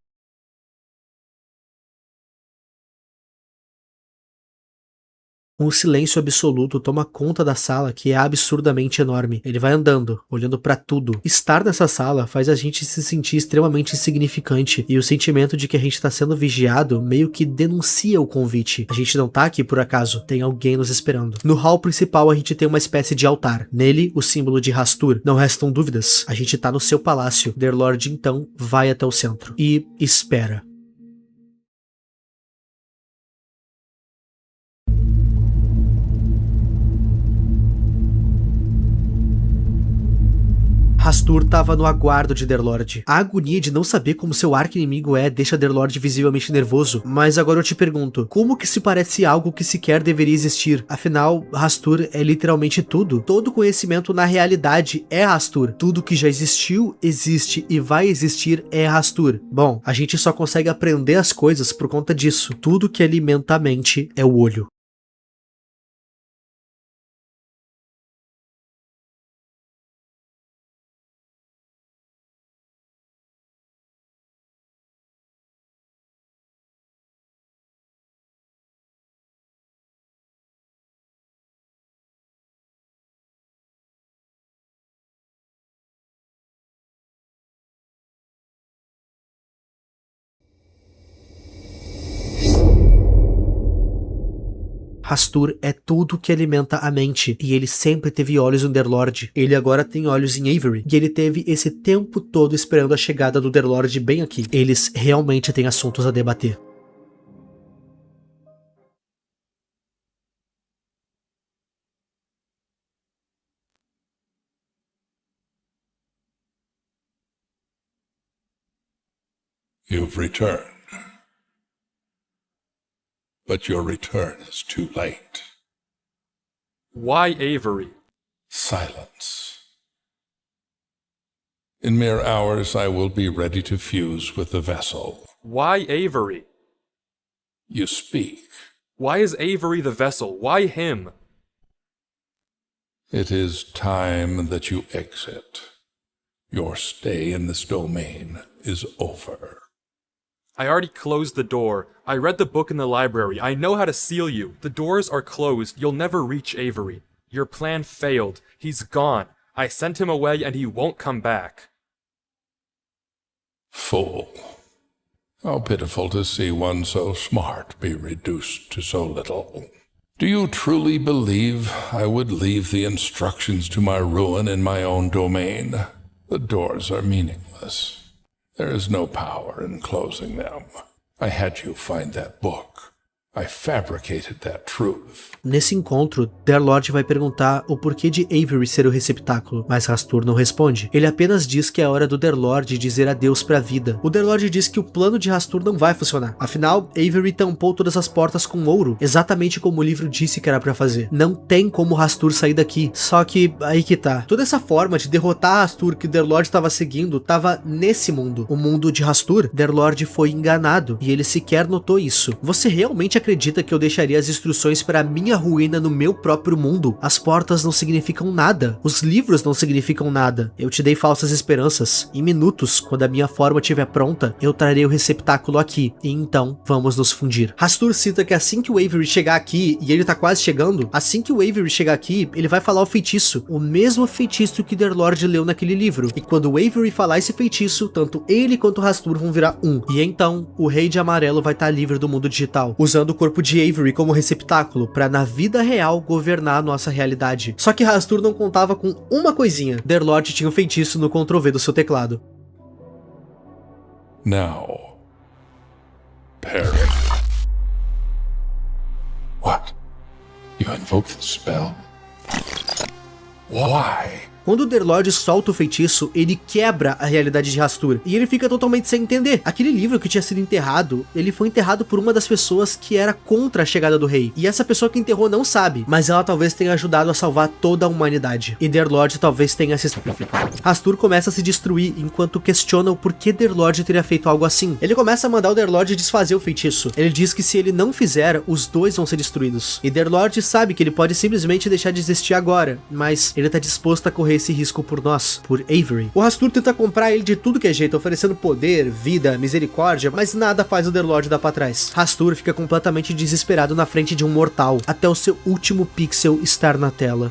Um silêncio absoluto toma conta da sala, que é absurdamente enorme. Ele vai andando, olhando pra tudo. Estar nessa sala faz a gente se sentir extremamente insignificante, e o sentimento de que a gente tá sendo vigiado meio que denuncia o convite. A gente não tá aqui por acaso, tem alguém nos esperando. No hall principal a gente tem uma espécie de altar. Nele, o símbolo de Rastur. Não restam dúvidas, a gente tá no seu palácio. Derlord então vai até o centro e espera. Rastur tava no aguardo de Derlord. A agonia de não saber como seu arqui-inimigo deixa Derlord visivelmente nervoso, mas agora eu te pergunto, como que se parece algo que sequer deveria existir? Afinal, Rastur é literalmente tudo. Todo conhecimento na realidade é Rastur. Tudo que já existiu, existe e vai existir é Rastur. Bom, a gente só consegue aprender as coisas por conta disso. Tudo que alimenta a mente é o olho. Hastur é tudo que alimenta a mente, e ele sempre teve olhos no Underlord. Ele agora tem olhos em Avery, e ele teve esse tempo todo esperando a chegada do Underlord bem aqui. Eles realmente têm assuntos a debater. You've returned. But your return is too late. Why Avery? Silence. In mere hours I will be ready to fuse with the vessel. Why Avery? You speak. Why is Avery the vessel? Why him? It is time that you exit. Your stay in this domain is over. I already closed the door. I read the book in the library. I know how to seal you. The doors are closed. You'll never reach Avery. Your plan failed. He's gone. I sent him away and he won't come back. Fool. How pitiful to see one so smart be reduced to so little. Do you truly believe I would leave the instructions to my ruin in my own domain? The doors are meaningless. There is no power in closing them. I had you find that book. I fabricated that truth. Nesse encontro, Underlord vai perguntar o porquê de Avery ser o receptáculo, mas Hastur não responde. Ele apenas diz que é hora do Underlord dizer adeus pra vida. O Underlord diz que o plano de Hastur não vai funcionar. Afinal, Avery tampou todas as portas com ouro, exatamente como o livro disse que era pra fazer. Não tem como Hastur sair daqui. Só que, aí que tá. Toda essa forma de derrotar Hastur que o Underlord estava seguindo, tava nesse mundo. O mundo de Hastur, Underlord foi enganado, e ele sequer notou isso. Você realmente acredita que eu deixaria as instruções para minha ruína no meu próprio mundo? As portas não significam nada. Os livros não significam nada. Eu te dei falsas esperanças. Em minutos, quando a minha forma estiver pronta, eu trarei o receptáculo aqui. E então, vamos nos fundir. Hastur cita que assim que o Avery chegar aqui, e ele tá quase chegando, assim que o Avery chegar aqui, ele vai falar o feitiço. O mesmo feitiço que Underlord leu naquele livro. E quando o Avery falar esse feitiço, tanto ele quanto Hastur vão virar um. E então, o Rei de Amarelo vai estar livre do mundo digital, usando o corpo de Avery como receptáculo para na vida real governar a nossa realidade. Só que Hastur não contava com uma coisinha. Underlord tinha um feitiço no Ctrl+V do seu teclado. Now, perish. What? You invoke the spell? Why? Quando o Underlord solta o feitiço, ele quebra a realidade de Hastur, e ele fica totalmente sem entender. Aquele livro que tinha sido enterrado, ele foi enterrado por uma das pessoas que era contra a chegada do rei. E essa pessoa que enterrou não sabe, mas ela talvez tenha ajudado a salvar toda a humanidade. E Underlord talvez tenha se sacrificado. Hastur começa a se destruir enquanto questiona o porquê Underlord teria feito algo assim. Ele começa a mandar o Underlord desfazer o feitiço. Ele diz que se ele não fizer, os dois vão ser destruídos. E Underlord sabe que ele pode simplesmente deixar de existir agora, mas ele tá disposto a correr esse risco por nós, por Avery. O Hastur tenta comprar ele de tudo que é jeito, oferecendo poder, vida, misericórdia, mas nada faz o Underlord dar pra trás. Hastur fica completamente desesperado na frente de um mortal, até o seu último pixel estar na tela.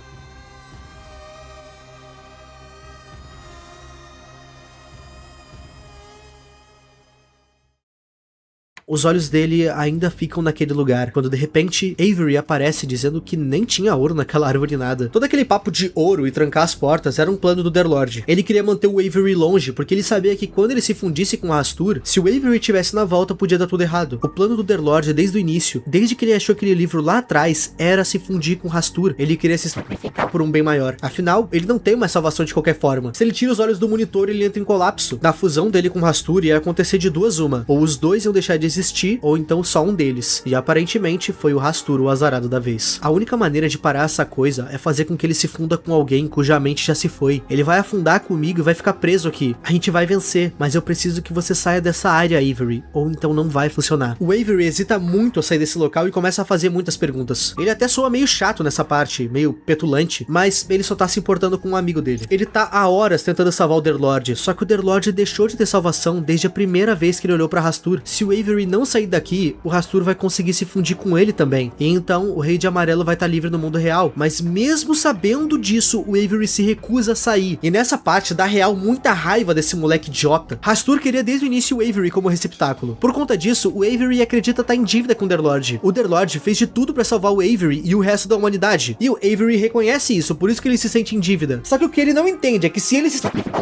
Os olhos dele ainda ficam naquele lugar, quando de repente Avery aparece dizendo que nem tinha ouro naquela árvore nada. Todo aquele papo de ouro e trancar as portas era um plano do Underlord. Ele queria manter o Avery longe, porque ele sabia que quando ele se fundisse com Hastur, se o Avery tivesse na volta, podia dar tudo errado. O plano do Underlord desde o início, desde que ele achou aquele livro lá atrás, era se fundir com Hastur. Ele queria se sacrificar por um bem maior. Afinal, ele não tem mais salvação de qualquer forma. Se ele tira os olhos do monitor, ele entra em colapso. Na fusão dele com Hastur ia acontecer de duas uma, ou os dois iam deixar de existir, ou então só um deles. E aparentemente foi o Hastur o azarado da vez. A única maneira de parar essa coisa é fazer com que ele se funda com alguém cuja mente já se foi. Ele vai afundar comigo e vai ficar preso aqui. A gente vai vencer, mas eu preciso que você saia dessa área, Avery, ou então não vai funcionar. O Avery hesita muito a sair desse local e começa a fazer muitas perguntas. Ele até soa meio chato nessa parte, meio petulante, mas ele só tá se importando com um amigo dele. Ele tá há horas tentando salvar o Underlord, só que o Underlord deixou de ter salvação desde a primeira vez que ele olhou pra Hastur. Se o Avery não sair daqui, o Hastur vai conseguir se fundir com ele também. E então o Rei de Amarelo vai estar livre no mundo real. Mas mesmo sabendo disso, o Avery se recusa a sair. E nessa parte dá real muita raiva desse moleque idiota. Hastur queria desde o início o Avery como receptáculo. Por conta disso, o Avery acredita estar em dívida com o Underlord. O Underlord fez de tudo pra salvar o Avery e o resto da humanidade. E o Avery reconhece isso, por isso que ele se sente em dívida. Só que o que ele não entende é que se ele se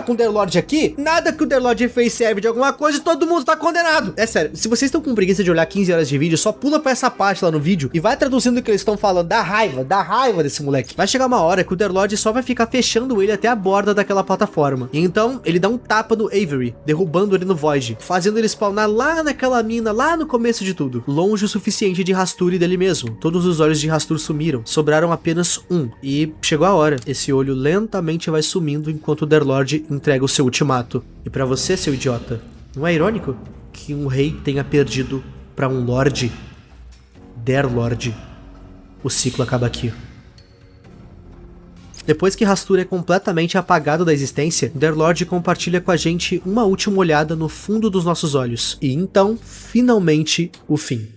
com o Underlord aqui, nada que o Underlord fez serve de alguma coisa e todo mundo tá condenado. É sério, se vocês estão com preguiça de olhar 15 horas de vídeo, só pula pra essa parte lá no vídeo e vai traduzindo o que eles estão falando. Dá raiva desse moleque. Vai chegar uma hora que o Underlord só vai ficar fechando ele até a borda daquela plataforma. E então, ele dá um tapa no Avery, derrubando ele no Void, fazendo ele spawnar lá naquela mina, lá no começo de tudo. Longe o suficiente de Hastur e dele mesmo. Todos os olhos de Hastur sumiram, sobraram apenas um. E chegou a hora. Esse olho lentamente vai sumindo enquanto o Underlord entrega o seu ultimato. E pra você, seu idiota, não é irônico que um rei tenha perdido pra um lorde? Derlord. O ciclo acaba aqui. Depois que Hastur é completamente apagado da existência, Underlord compartilha com a gente uma última olhada no fundo dos nossos olhos. E então, finalmente, o fim.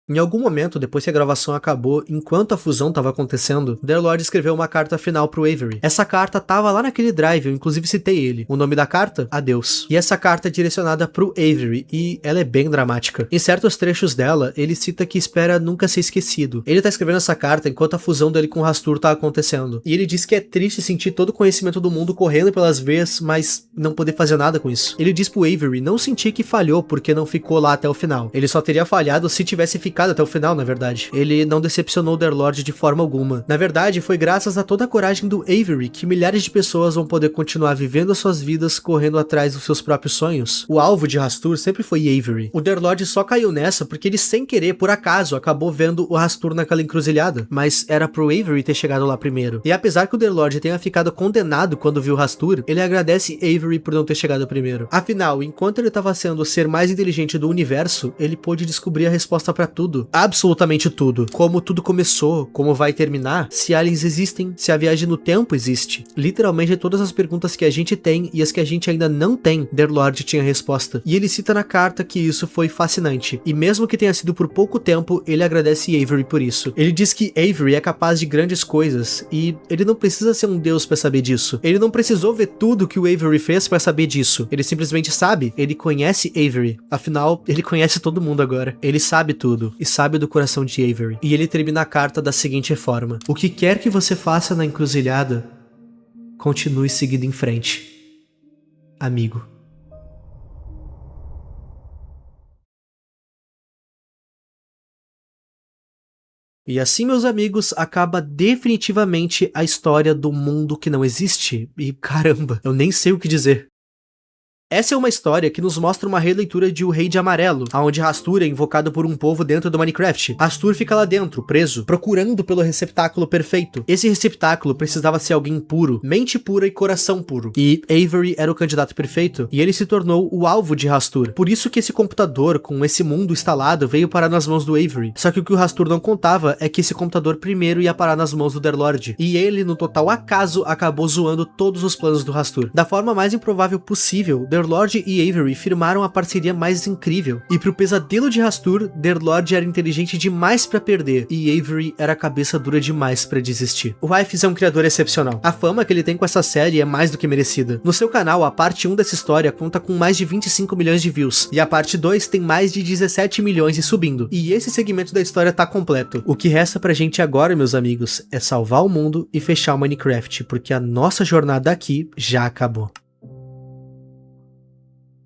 Em algum momento, depois que a gravação acabou, enquanto a fusão estava acontecendo, Underlord escreveu uma carta final pro Avery. Essa carta tava lá naquele drive, eu inclusive citei ele. O nome da carta? Adeus. E essa carta é direcionada pro Avery, e ela é bem dramática. Em certos trechos dela, ele cita que espera nunca ser esquecido. Ele tá escrevendo essa carta enquanto a fusão dele com Hastur tá acontecendo. E ele diz que é triste sentir todo o conhecimento do mundo correndo pelas veias, mas não poder fazer nada com isso. Ele diz pro Avery não sentir que falhou porque não ficou lá até o final. Ele só teria falhado se tivesse ficado até o final, na verdade. Ele não decepcionou o Underlord de forma alguma. Na verdade, foi graças a toda a coragem do Avery que milhares de pessoas vão poder continuar vivendo suas vidas correndo atrás dos seus próprios sonhos. O alvo de Hastur sempre foi Avery. O Underlord só caiu nessa porque ele, sem querer, por acaso, acabou vendo o Hastur naquela encruzilhada. Mas era pro Avery ter chegado lá primeiro. E apesar que o Underlord tenha ficado condenado quando viu Hastur, ele agradece Avery por não ter chegado primeiro. Afinal, enquanto ele estava sendo o ser mais inteligente do universo, ele pôde descobrir a resposta pra tudo. Absolutamente tudo. Como tudo começou, como vai terminar, se aliens existem, se a viagem no tempo existe. Literalmente todas as perguntas que a gente tem e as que a gente ainda não tem, Underlord tinha resposta. E ele cita na carta que isso foi fascinante. E mesmo que tenha sido por pouco tempo, ele agradece Avery por isso. Ele diz que Avery é capaz de grandes coisas e ele não precisa ser um deus pra saber disso. Ele não precisou ver tudo que o Avery fez pra saber disso. Ele simplesmente sabe. Ele conhece Avery. Afinal, ele conhece todo mundo agora. Ele sabe tudo. E sabe do coração de Avery. E ele termina a carta da seguinte forma: o que quer que você faça na encruzilhada, continue seguindo em frente, amigo. E assim, meus amigos, acaba definitivamente a história do mundo que não existe. E caramba, eu nem sei o que dizer. Essa é uma história que nos mostra uma releitura de O Rei de Amarelo, onde Hastur é invocado por um povo dentro do Minecraft. Hastur fica lá dentro, preso, procurando pelo receptáculo perfeito. Esse receptáculo precisava ser alguém puro, mente pura e coração puro. E Avery era o candidato perfeito, e ele se tornou o alvo de Hastur. Por isso que esse computador, com esse mundo instalado, veio parar nas mãos do Avery. Só que o que o Hastur não contava é que esse computador primeiro ia parar nas mãos do Underlord. E ele, no total acaso, acabou zoando todos os planos do Hastur. Da forma mais improvável possível, Underlord e Avery firmaram a parceria mais incrível. E pro pesadelo de Hastur, Underlord era inteligente demais pra perder, e Avery era cabeça dura demais pra desistir. O Hypes é um criador excepcional. A fama que ele tem com essa série é mais do que merecida. No seu canal, a parte 1 dessa história conta com mais de 25 milhões de views, e a parte 2 tem mais de 17 milhões e subindo. E esse segmento da história tá completo. O que resta pra gente agora, meus amigos, é salvar o mundo e fechar o Minecraft, porque a nossa jornada aqui já acabou.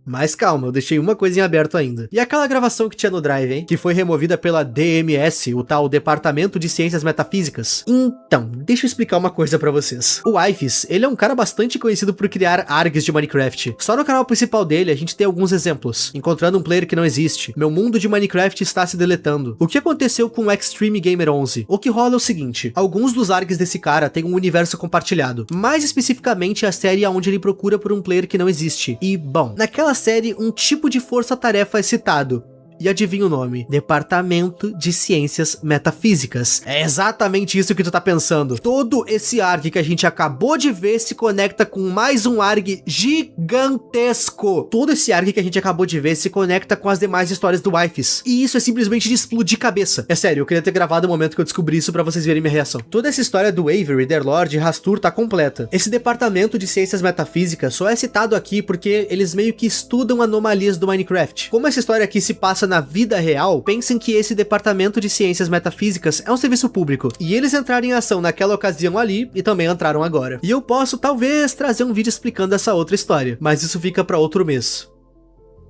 Mas calma, eu deixei uma coisa em aberto ainda. E aquela gravação que tinha no Drive, hein? Que foi removida pela DMS, o tal Departamento de Ciências Metafísicas. Então, deixa eu explicar uma coisa pra vocês. O Hypes, ele é um cara bastante conhecido por criar ARGs de Minecraft. Só no canal principal dele, a gente tem alguns exemplos. Encontrando um player que não existe. Meu mundo de Minecraft está se deletando. O que aconteceu com o Extreme Gamer 11? O que rola é o seguinte. Alguns dos ARGs desse cara têm um universo compartilhado. Mais especificamente a série onde ele procura por um player que não existe. E, bom, naquela série, um tipo de força-tarefa é citado. E adivinha o nome? Departamento de Ciências Metafísicas. É exatamente isso que tu tá pensando. Todo esse ARG que a gente acabou de ver se conecta com mais um ARG gigantesco. Todo esse ARG que a gente acabou de ver se conecta com as demais histórias do Wifes. E isso é simplesmente de explodir cabeça. É sério, eu queria ter gravado o momento que eu descobri isso pra vocês verem minha reação. Toda essa história do Avery, Derlord e Rastur tá completa. Esse departamento de ciências metafísicas só é citado aqui porque eles meio que estudam anomalias do Minecraft. Como essa história aqui se passa na vida real, pensem que esse departamento de ciências metafísicas é um serviço público. E eles entraram em ação naquela ocasião ali e também entraram agora. E eu posso talvez trazer um vídeo explicando essa outra história, mas isso fica pra outro mês.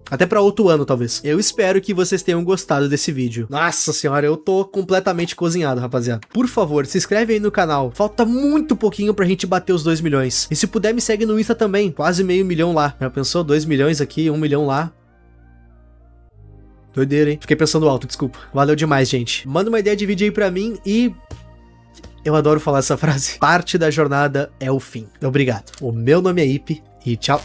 Até pra outro ano, talvez. Eu espero que vocês tenham gostado desse vídeo. Nossa senhora, eu tô completamente cozinhado, rapaziada. Por favor, se inscreve aí no canal. Falta muito pouquinho pra gente bater os 2 milhões. E se puder, me segue no Insta também. Quase meio milhão lá. Já pensou? 2 milhões aqui, 1 milhão lá. Doideira, hein? Fiquei pensando alto, desculpa. Valeu demais, gente. Manda uma ideia de vídeo aí pra mim e... eu adoro falar essa frase. Parte da jornada é o fim. Obrigado. O meu nome é Ipe e tchau.